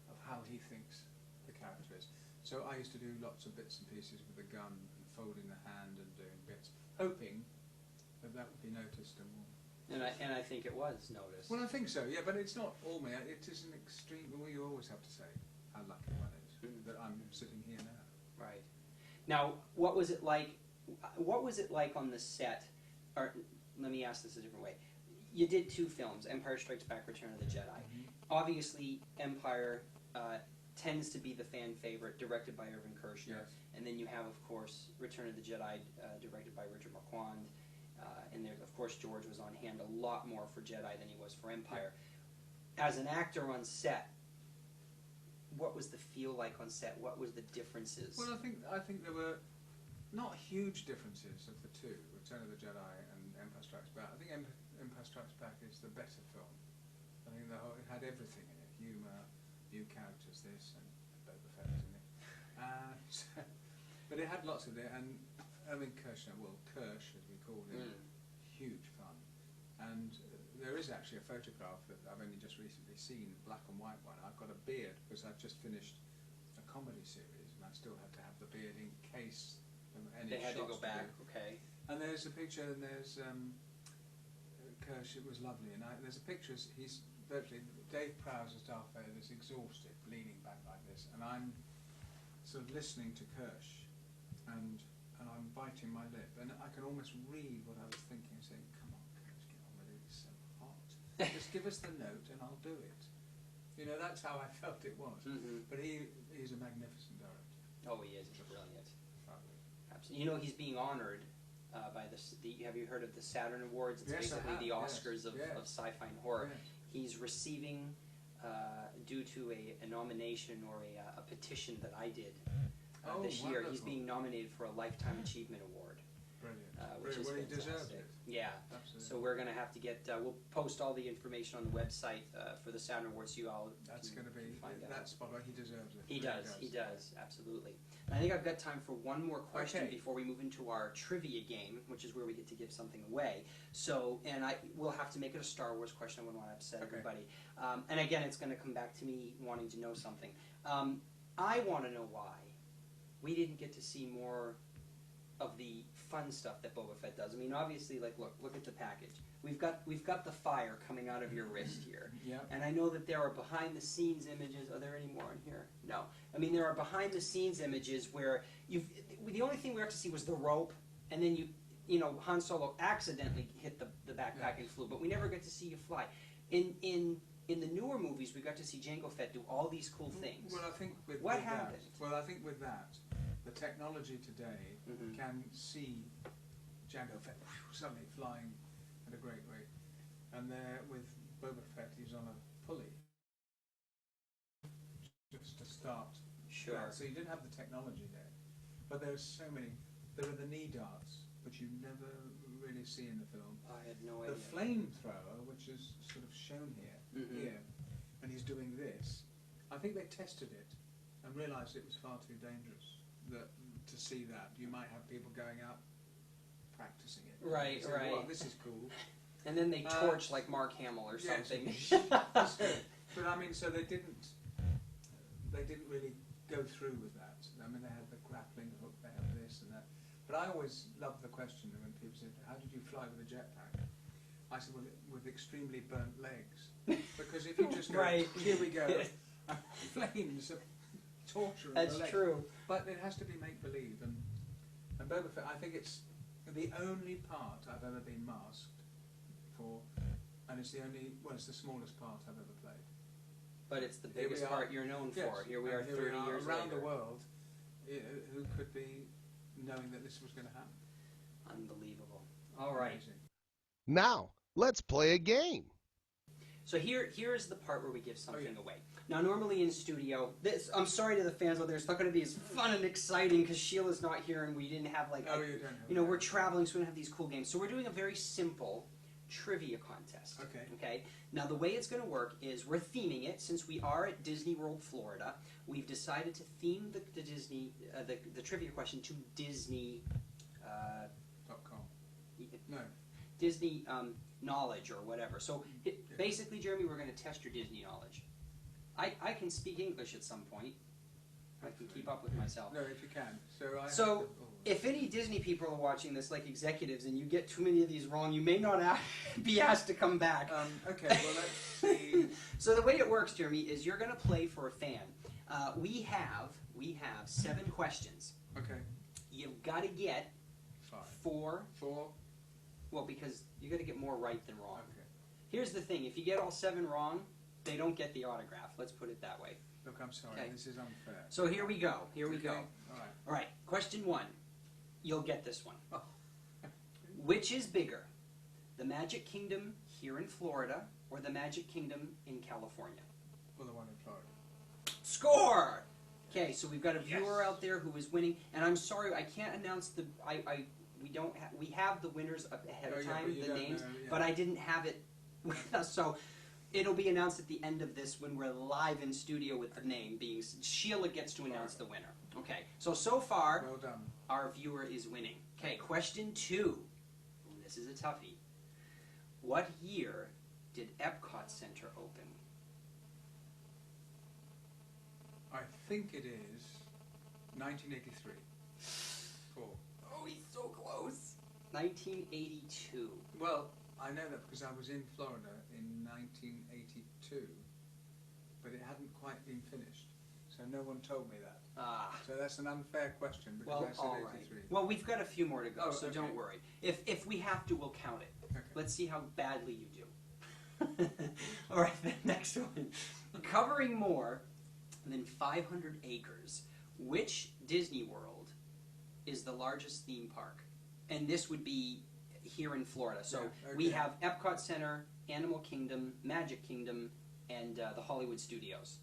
Speaker 4: of how he thinks the character is. So I used to do lots of bits and pieces with the gun and folding the hand and doing bits, hoping that that would be noticed and more.
Speaker 5: And I think it was noticed.
Speaker 4: Well, I think so, yeah, but it's not all me. It is an extreme, well, you always have to say how lucky one is that I'm sitting here now.
Speaker 5: Right. Now, what was it like? What was it like on the set? Or let me ask this a different way. You did two films, Empire Strikes Back, Return of the Jedi. Obviously, Empire tends to be the fan favorite, directed by Irvin Kershner.
Speaker 4: Yes.
Speaker 5: And then you have, of course, Return of the Jedi, directed by Richard Marquand. And there, of course, George was on hand a lot more for Jedi than he was for Empire. As an actor on set, what was the feel like on set? What was the differences?
Speaker 4: Well, I think there were not huge differences of the two, Return of the Jedi and Empire Strikes Back. I think Empire Strikes Back is the better film. I think it had everything in it: humour, new characters, this, and Boba Fett was in it. But it had lots of it, and Irvin Kershner, well, Kersh as we called him, huge fun. And there is actually a photograph that I've only just recently seen, black and white one. I've got a beard because I've just finished a comedy series, and I still had to have the beard in case any
Speaker 5: they had to
Speaker 4: shots
Speaker 5: go back,
Speaker 4: do.
Speaker 5: okay.
Speaker 4: And there's a picture, and there's Kersh. It was lovely, and there's a picture. He's virtually Dave Prowse as Darth Vader is exhausted, leaning back like this, and I'm sort of listening to Kersh, and I'm biting my lip, and I can almost read what I was thinking, saying, "Come on, Kersh, get on with it. It's so hot. Just give us the note, and I'll do it." You know, that's how I felt it was. But he's a magnificent director.
Speaker 5: Oh, he is. He's brilliant.
Speaker 4: Fabulous.
Speaker 5: Absolutely. You know, he's being honored by have you heard of the Saturn Awards? It's
Speaker 4: Yes, I
Speaker 5: basically
Speaker 4: have,
Speaker 5: the Oscars of
Speaker 4: Yes.
Speaker 5: sci-fi and horror.
Speaker 4: Yes.
Speaker 5: He's receiving, due to a nomination or a petition that I did this year, he's
Speaker 4: wonderful.
Speaker 5: being nominated for a Lifetime Achievement Award.
Speaker 4: Brilliant.
Speaker 5: Which is
Speaker 4: Well, he
Speaker 5: fantastic.
Speaker 4: deserved it.
Speaker 5: Yeah.
Speaker 4: Absolutely.
Speaker 5: So we're going to have to get, we'll post all the information on the website for the Saturn Awards so you all
Speaker 4: That's
Speaker 5: can
Speaker 4: going to be,
Speaker 5: find out.
Speaker 4: that's spot on. He deserves it.
Speaker 5: He
Speaker 4: Really
Speaker 5: does, absolutely. And I think I've got time for one more question
Speaker 4: Okay.
Speaker 5: before we move into our trivia game, which is where we get to give something away. So, and we'll have to make it a Star Wars question. I wouldn't want to upset everybody. And again, it's going to come back to me wanting to know something. I want to know why we didn't get to see more of the fun stuff that Boba Fett does. I mean, obviously, like, look at the package. We've got the fire coming out of your wrist here.
Speaker 4: Yeah.
Speaker 5: And I know that there are behind-the-scenes images. Are there any more in here? No. I mean, there are behind-the-scenes images where the only thing we got to see was the rope, and then Han Solo accidentally hit the backpack and flew, but we never get to see you fly. In the newer movies, we got to see Jango Fett do all these cool things.
Speaker 4: Well, I think with
Speaker 5: What
Speaker 4: with
Speaker 5: happened?
Speaker 4: That, well, I think with that, the technology today can see Jango Fett suddenly flying at a great rate, and there with Boba Fett, he's on a pulley just to start.
Speaker 5: Sure.
Speaker 4: That. So you didn't have the technology there, but there's so many. There are the knee darts, which you never really see in the film.
Speaker 5: I had no
Speaker 4: The
Speaker 5: idea.
Speaker 4: flamethrower, which is sort of shown here, and he's doing this. I think they tested it and realised it was far too dangerous to see that. You might have people going out practicing it.
Speaker 5: Right,
Speaker 4: Say,
Speaker 5: right.
Speaker 4: Well, this is cool.
Speaker 5: And then they torch like Mark Hamill or something.
Speaker 4: Yes. But I mean, so they didn't really go through with that. I mean, they had the grappling hook, they had this and that. But I always loved the question when people said, "How did you fly with a jetpack?" I said, "Well, with extremely burnt legs." Because if you just go,
Speaker 5: Right.
Speaker 4: "Here we go," flames of torture.
Speaker 5: That's true.
Speaker 4: But it has to be make believe, and Boba Fett, I think it's the only part I've ever been masked for, and it's the smallest part I've ever played.
Speaker 5: But it's the
Speaker 4: Here we
Speaker 5: biggest
Speaker 4: are.
Speaker 5: part you're known
Speaker 4: Yes.
Speaker 5: for. Here we are
Speaker 4: And
Speaker 5: 30 years
Speaker 4: around
Speaker 5: later.
Speaker 4: the world. Who could be knowing that this was going to happen?
Speaker 5: Unbelievable. All right.
Speaker 4: Amazing.
Speaker 6: Now, let's play a game.
Speaker 5: So here is the part where we give something away. Now, normally in studio, I'm sorry to the fans out there, it's not going to be as fun and exciting because Sheila's not here and we didn't have
Speaker 4: You don't have
Speaker 5: we're traveling, so we don't have these cool games. So we're doing a very simple trivia contest.
Speaker 4: Okay.
Speaker 5: Okay. Now the way it's going to work is we're theming it since we are at Disney World, Florida. We've decided to theme the Disney the trivia question to Disney.
Speaker 4: .com. No.
Speaker 5: Disney knowledge or whatever. So basically, Jeremy, we're going to test your Disney knowledge. I can speak English at some point. I can keep up with myself.
Speaker 4: No, if you can.
Speaker 5: So if any Disney people are watching this, like executives, and you get too many of these wrong, you may not be asked to come back.
Speaker 4: Okay, well, let's see.
Speaker 5: So the way it works, Jeremy, is you're going to play for a fan. We have 7 questions.
Speaker 4: Okay.
Speaker 5: You've got to get
Speaker 4: 5.
Speaker 5: 4.
Speaker 4: 4.
Speaker 5: Well, because you got to get more right than wrong.
Speaker 4: Okay.
Speaker 5: Here's the thing: if you get all 7 wrong, they don't get the autograph. Let's put it that way.
Speaker 4: Look, I'm sorry.
Speaker 5: Okay.
Speaker 4: This is unfair.
Speaker 5: So here we go. Here we go.
Speaker 4: Okay, all right.
Speaker 5: All right. Question 1. You'll get this one.
Speaker 4: Oh.
Speaker 5: Which is bigger, the Magic Kingdom here in Florida or the Magic Kingdom in California?
Speaker 4: Well, the one in Florida.
Speaker 5: Score! Okay, so we've got a viewer out there who is winning, and I'm sorry I can't announce the. We have the winners up ahead of time,
Speaker 4: but
Speaker 5: the
Speaker 4: you
Speaker 5: names,
Speaker 4: don't know, yeah.
Speaker 5: but I didn't have it with us, so it'll be announced at the end of this when we're live in studio with the name being. Sheila gets to announce the winner. Okay, so far
Speaker 4: Well done.
Speaker 5: our viewer is winning. Okay, question 2. This is a toughie. What year did Epcot Center open?
Speaker 4: I think it is 1983. 4.
Speaker 5: Oh, he's so close. 1982.
Speaker 4: Well, I know that because I was in Florida in 1982, but it hadn't quite been finished, so no one told me that.
Speaker 5: Ah.
Speaker 4: So that's an unfair question because
Speaker 5: Well,
Speaker 4: I said
Speaker 5: all
Speaker 4: 83.
Speaker 5: right. Well, we've got a few more to go,
Speaker 4: Oh,
Speaker 5: so
Speaker 4: okay.
Speaker 5: don't worry. If we have to, we'll count it.
Speaker 4: Okay.
Speaker 5: Let's see how badly you do. All right, the next one. Covering more than 500 acres, which Disney World is the largest theme park? And this would be here in Florida. So
Speaker 4: Yeah,
Speaker 5: we
Speaker 4: okay.
Speaker 5: have Epcot Center, Animal Kingdom, Magic Kingdom, and the Hollywood Studios.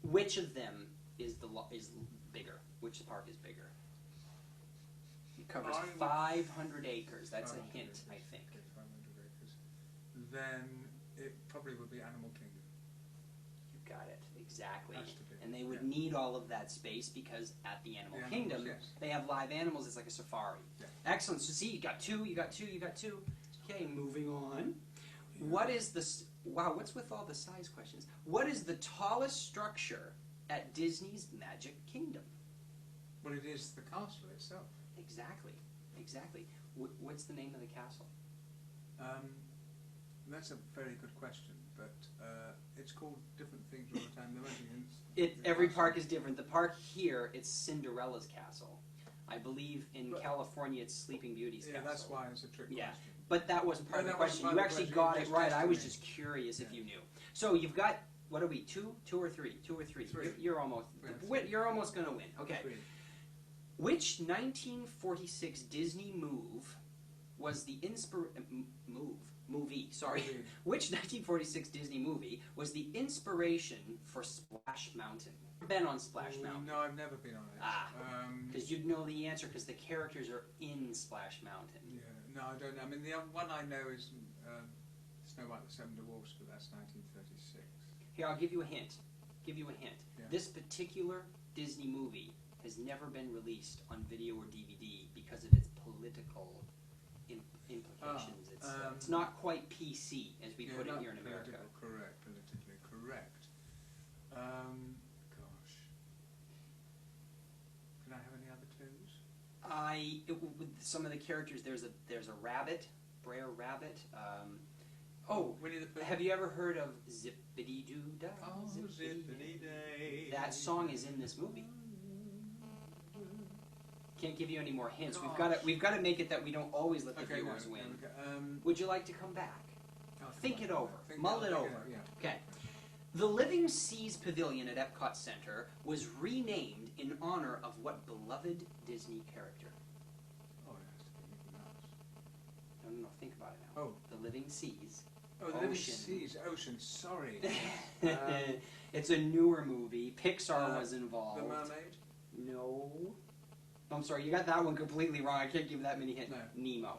Speaker 5: Which of them is bigger? Which park is bigger? It covers
Speaker 4: I would-
Speaker 5: 500 acres. That's a
Speaker 4: 500
Speaker 5: hint,
Speaker 4: acres.
Speaker 5: I think.
Speaker 4: Okay, 500 acres. Then it probably would be Animal Kingdom.
Speaker 5: You got it. Exactly.
Speaker 4: Has to be,
Speaker 5: And they would
Speaker 4: yeah.
Speaker 5: need all of that space because at the Animal
Speaker 4: The animals,
Speaker 5: Kingdom,
Speaker 4: yes.
Speaker 5: they have live animals. It's like a safari.
Speaker 4: Yeah.
Speaker 5: Excellent. So see, you got 2, you got 2, you got 2. Okay, moving on. What is this? Wow, what's with all the size questions? What is the tallest structure at Disney's Magic Kingdom?
Speaker 4: Well, it is the castle itself.
Speaker 5: Exactly. Exactly. What's the name of the castle?
Speaker 4: That's a very good question, but it's called different things all the time.
Speaker 5: Every park is different. The park here, it's Cinderella's castle. I believe in California, it's Sleeping Beauty's castle.
Speaker 4: Yeah, that's why it's a trick question.
Speaker 5: But that wasn't part of the question. You actually got it right. I was just curious if you knew. So you've got, what are we, two or three?
Speaker 4: Three.
Speaker 5: You're almost going to win. Okay.
Speaker 4: Three.
Speaker 5: Which 1946 Disney was the movie, sorry. Which 1946 Disney movie was the inspiration for Splash Mountain? Been on Splash Mountain?
Speaker 4: No, I've never been on it.
Speaker 5: Because you'd know the answer because the characters are in Splash Mountain.
Speaker 4: Yeah, no, I don't know. I mean, the one I know is Snow White and the Seven Dwarfs, but that's 1936.
Speaker 5: Here, I'll give you a hint.
Speaker 4: Yeah.
Speaker 5: This particular Disney movie has never been released on video or DVD because of its political implications. It's not quite PC as we put it here in America.
Speaker 4: Politically correct. Gosh. Can I have any other clues?
Speaker 5: With some of the characters, there's a rabbit, Brer Rabbit.
Speaker 4: Winnie the Pooh.
Speaker 5: Have you ever heard of Zippity Doo Dah?
Speaker 4: Oh, Zippity Day.
Speaker 5: That song is in this movie. Can't give you any more hints.
Speaker 4: Gosh.
Speaker 5: We've got to make it that we don't always let the viewers win. Would you like to come back? Think it over. Mull it over.
Speaker 4: Yeah.
Speaker 5: Okay. The Living Seas Pavilion at Epcot Center was renamed in honor of what beloved Disney character?
Speaker 4: Oh, it has to be Mickey Mouse.
Speaker 5: No. Think about it now.
Speaker 4: Oh.
Speaker 5: The Living Seas.
Speaker 4: Oh, the Living Seas. Ocean. Sorry.
Speaker 5: It's a newer movie. Pixar was involved.
Speaker 4: The Mermaid?
Speaker 5: No. I'm sorry, you got that one completely wrong. I can't give you that many hints.
Speaker 4: No.
Speaker 5: Nemo.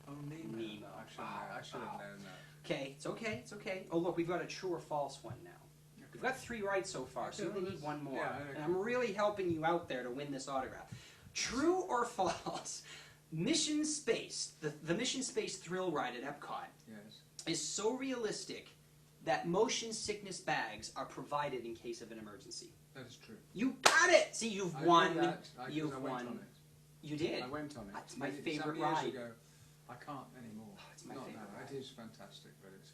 Speaker 4: Oh, Nemo. I should have known that.
Speaker 5: Okay, it's okay. Oh, look, we've got a true or false one now.
Speaker 4: Okay.
Speaker 5: We've got 3 right so far, so we only need one more.
Speaker 4: Yeah, okay.
Speaker 5: And I'm really helping you out there to win this autograph. True or false? Mission Space, the Mission Space thrill ride at Epcot,
Speaker 4: Yes.
Speaker 5: is so realistic that motion sickness bags are provided in case of an emergency.
Speaker 4: That is true.
Speaker 5: You got it! See, you've won.
Speaker 4: I
Speaker 5: You've
Speaker 4: went
Speaker 5: won.
Speaker 4: on it.
Speaker 5: You did.
Speaker 4: I went on it.
Speaker 5: That's my favorite
Speaker 4: some years
Speaker 5: ride.
Speaker 4: Ago. I can't anymore.
Speaker 5: It's my
Speaker 4: Not
Speaker 5: favorite
Speaker 4: now.
Speaker 5: ride.
Speaker 4: It is fantastic, but it's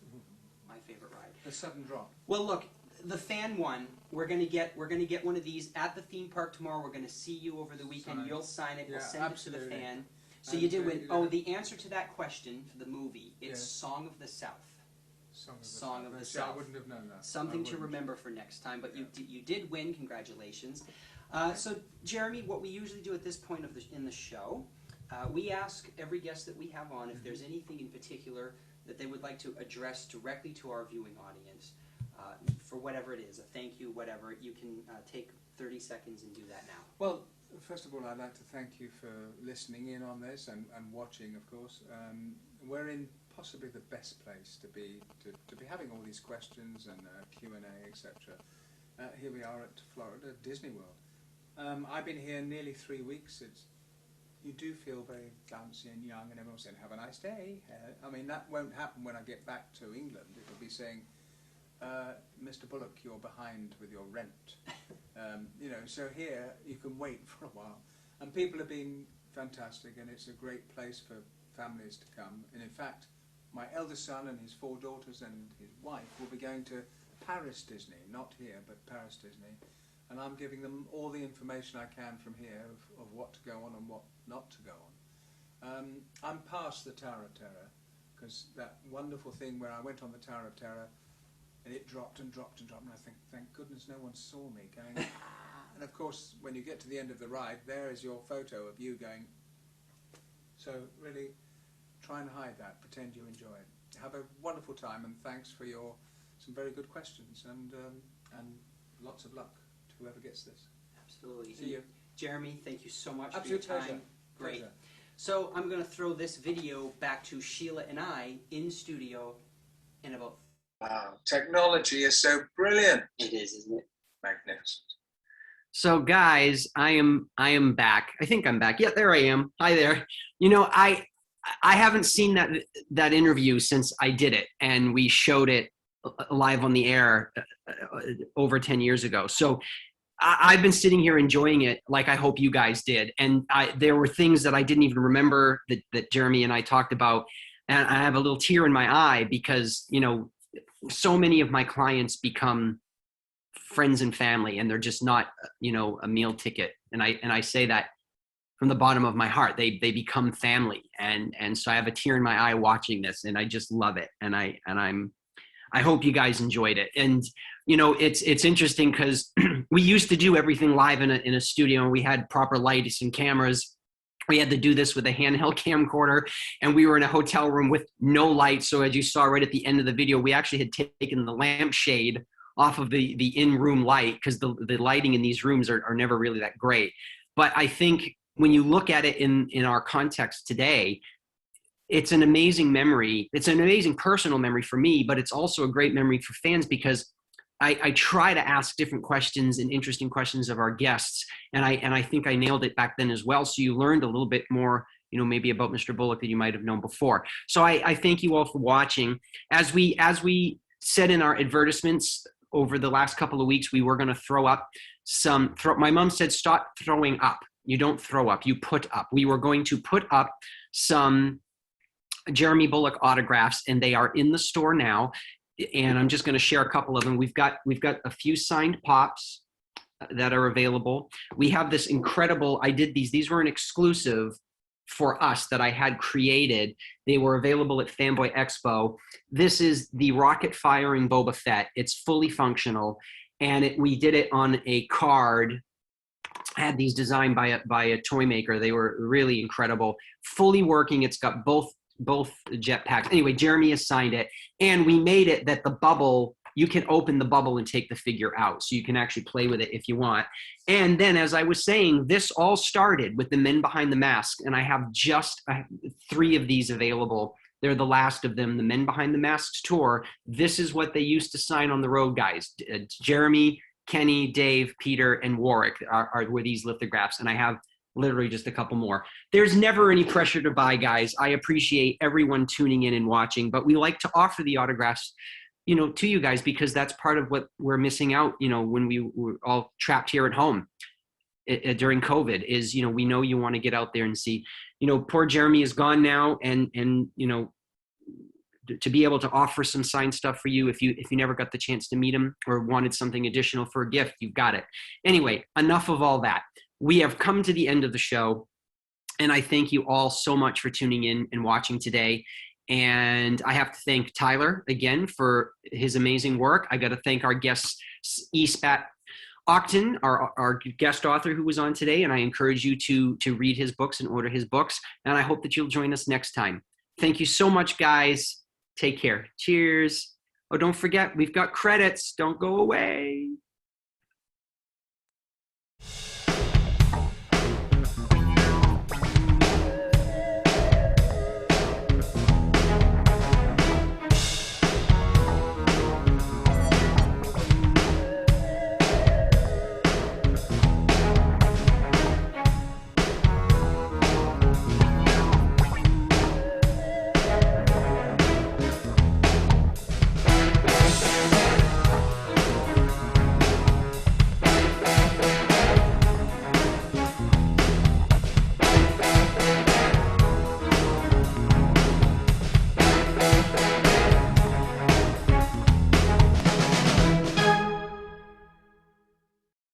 Speaker 5: My favorite ride.
Speaker 4: a sudden drop.
Speaker 5: Well, look, the fan one. We're gonna get one of these at the theme park tomorrow. We're gonna see you over the weekend.
Speaker 4: Sign.
Speaker 5: You'll sign it. We'll
Speaker 4: Yeah,
Speaker 5: send
Speaker 4: absolutely.
Speaker 5: it to the fan. So
Speaker 4: And
Speaker 5: you did win.
Speaker 4: you
Speaker 5: Oh,
Speaker 4: did.
Speaker 5: the answer to that question for the movie. It's
Speaker 4: Yes.
Speaker 5: Song of the South.
Speaker 4: Song of the
Speaker 5: See,
Speaker 4: South.
Speaker 5: I
Speaker 4: I wouldn't have known that.
Speaker 5: Something
Speaker 4: I
Speaker 5: to
Speaker 4: wouldn't.
Speaker 5: remember for next time. But
Speaker 4: Yeah.
Speaker 5: you did win. Congratulations. So Jeremy, what we usually do at this point in the show, we ask every guest that we have on if there's anything in particular that they would like to address directly to our viewing audience, for whatever it is, a thank you, whatever. You can take 30 seconds and do that now.
Speaker 4: Well, first of all, I'd like to thank you for listening in on this and watching, of course. We're in possibly the best place to be having all these questions and Q&A, etc. Here we are at Florida Disney World. I've been here nearly 3 weeks. You do feel very bouncy and young, and everyone's saying, "Have a nice day." I mean, that won't happen when I get back to England. It'll be saying, "Mr. Bullock, you're behind with your rent." So here you can wait for a while, and people are being fantastic, and it's a great place for families to come. And in fact, my eldest son and his 4 daughters and his wife will be going to Paris Disney, not here, but Paris Disney. And I'm giving them all the information I can from here of what to go on and what not to go on. I'm past the Tower of Terror, because that wonderful thing where I went on the Tower of Terror and it dropped and dropped and dropped, and I think, thank goodness no one saw me going, ah. And of course, when you get to the end of the ride, there is your photo of you going. So really, try and hide that, pretend you enjoy it. Have a wonderful time, and thanks for some very good questions, and lots of luck to whoever gets this.
Speaker 5: Absolutely.
Speaker 4: See you.
Speaker 5: Jeremy, thank you so much
Speaker 4: Absolute
Speaker 5: for your time.
Speaker 4: pleasure.
Speaker 5: Great.
Speaker 4: Pleasure.
Speaker 5: So I'm going to throw this video back to Sheila and I in studio in about...
Speaker 7: Wow, technology is so brilliant.
Speaker 5: It is, isn't it?
Speaker 7: Magnificent.
Speaker 1: So guys, I am back. I think I'm back. Yeah, there I am. Hi there. You know, I haven't seen that interview since I did it, and we showed it live on the air over 10 years ago. So I've been sitting here enjoying it like I hope you guys did. And there were things that I didn't even remember that Jeremy and I talked about. And I have a little tear in my eye because, you know, so many of my clients become friends and family, and they're just not, you know, a meal ticket. And I say that from the bottom of my heart. They become family. And so I have a tear in my eye watching this, and I just love it. And I hope you guys enjoyed it. And, you know, it's interesting because we used to do everything live in a studio, and we had proper lights and cameras. We had to do this with a handheld camcorder, and we were in a hotel room with no light. So as you saw right at the end of the video, we actually had taken the lampshade off of the in-room light, because the lighting in these rooms are never really that great. But I think when you look at it in our context today, it's an amazing memory. It's an amazing personal memory for me, but it's also a great memory for fans, because I try to ask different questions and interesting questions of our guests. And I think I nailed it back then as well. So you learned a little bit more, you know, maybe about Mr. Bullock that you might have known before. So I thank you all for watching. As we said in our advertisements over the last couple of weeks, we were going to throw up my mom said, stop throwing up. You don't throw up, you put up. We were going to put up some Jeremy Bullock autographs, and they are in the store now. And I'm just going to share a couple of them. We've got a few signed pops that are available. We have this incredible, these were an exclusive for us that I had created. They were available at Fanboy Expo. This is the rocket firing Boba Fett. It's fully functional. And we did it on a card. I had these designed by a toy maker. They were really incredible. Fully working. It's got both jetpacks. Anyway, Jeremy has signed it, and we made it that the bubble, you can open the bubble and take the figure out, so you can actually play with it if you want. And then, as I was saying, this all started with the Men Behind the Mask, and I have just 3 of these available. They're the last of them, the Men Behind the Masks tour. This is what they used to sign on the road, guys. Jeremy, Kenny, Dave, Peter, and Warwick were these lithographs, and I have literally just a couple more. There's never any pressure to buy, guys. I appreciate everyone tuning in and watching, but we like to offer the autographs, you know, to you guys, because that's part of what we're missing out, you know, when we were all trapped here at home during COVID, is, you know, we know you want to get out there and see, you know, poor Jeremy is gone now, and you know, to be able to offer some signed stuff for you, if you never got the chance to meet him or wanted something additional for a gift, you've got it. Anyway, enough of all that. We have come to the end of the show, and I thank you all so much for tuning in and watching today. And I have to thank Tyler again for his amazing work. I got to thank our guest, Spat Oktan, our guest author who was on today, and I encourage you to read his books and order his books, and I hope that you'll join us next time. Thank you so much, guys. Take care. Cheers. Oh, don't forget, we've got credits. Don't go away.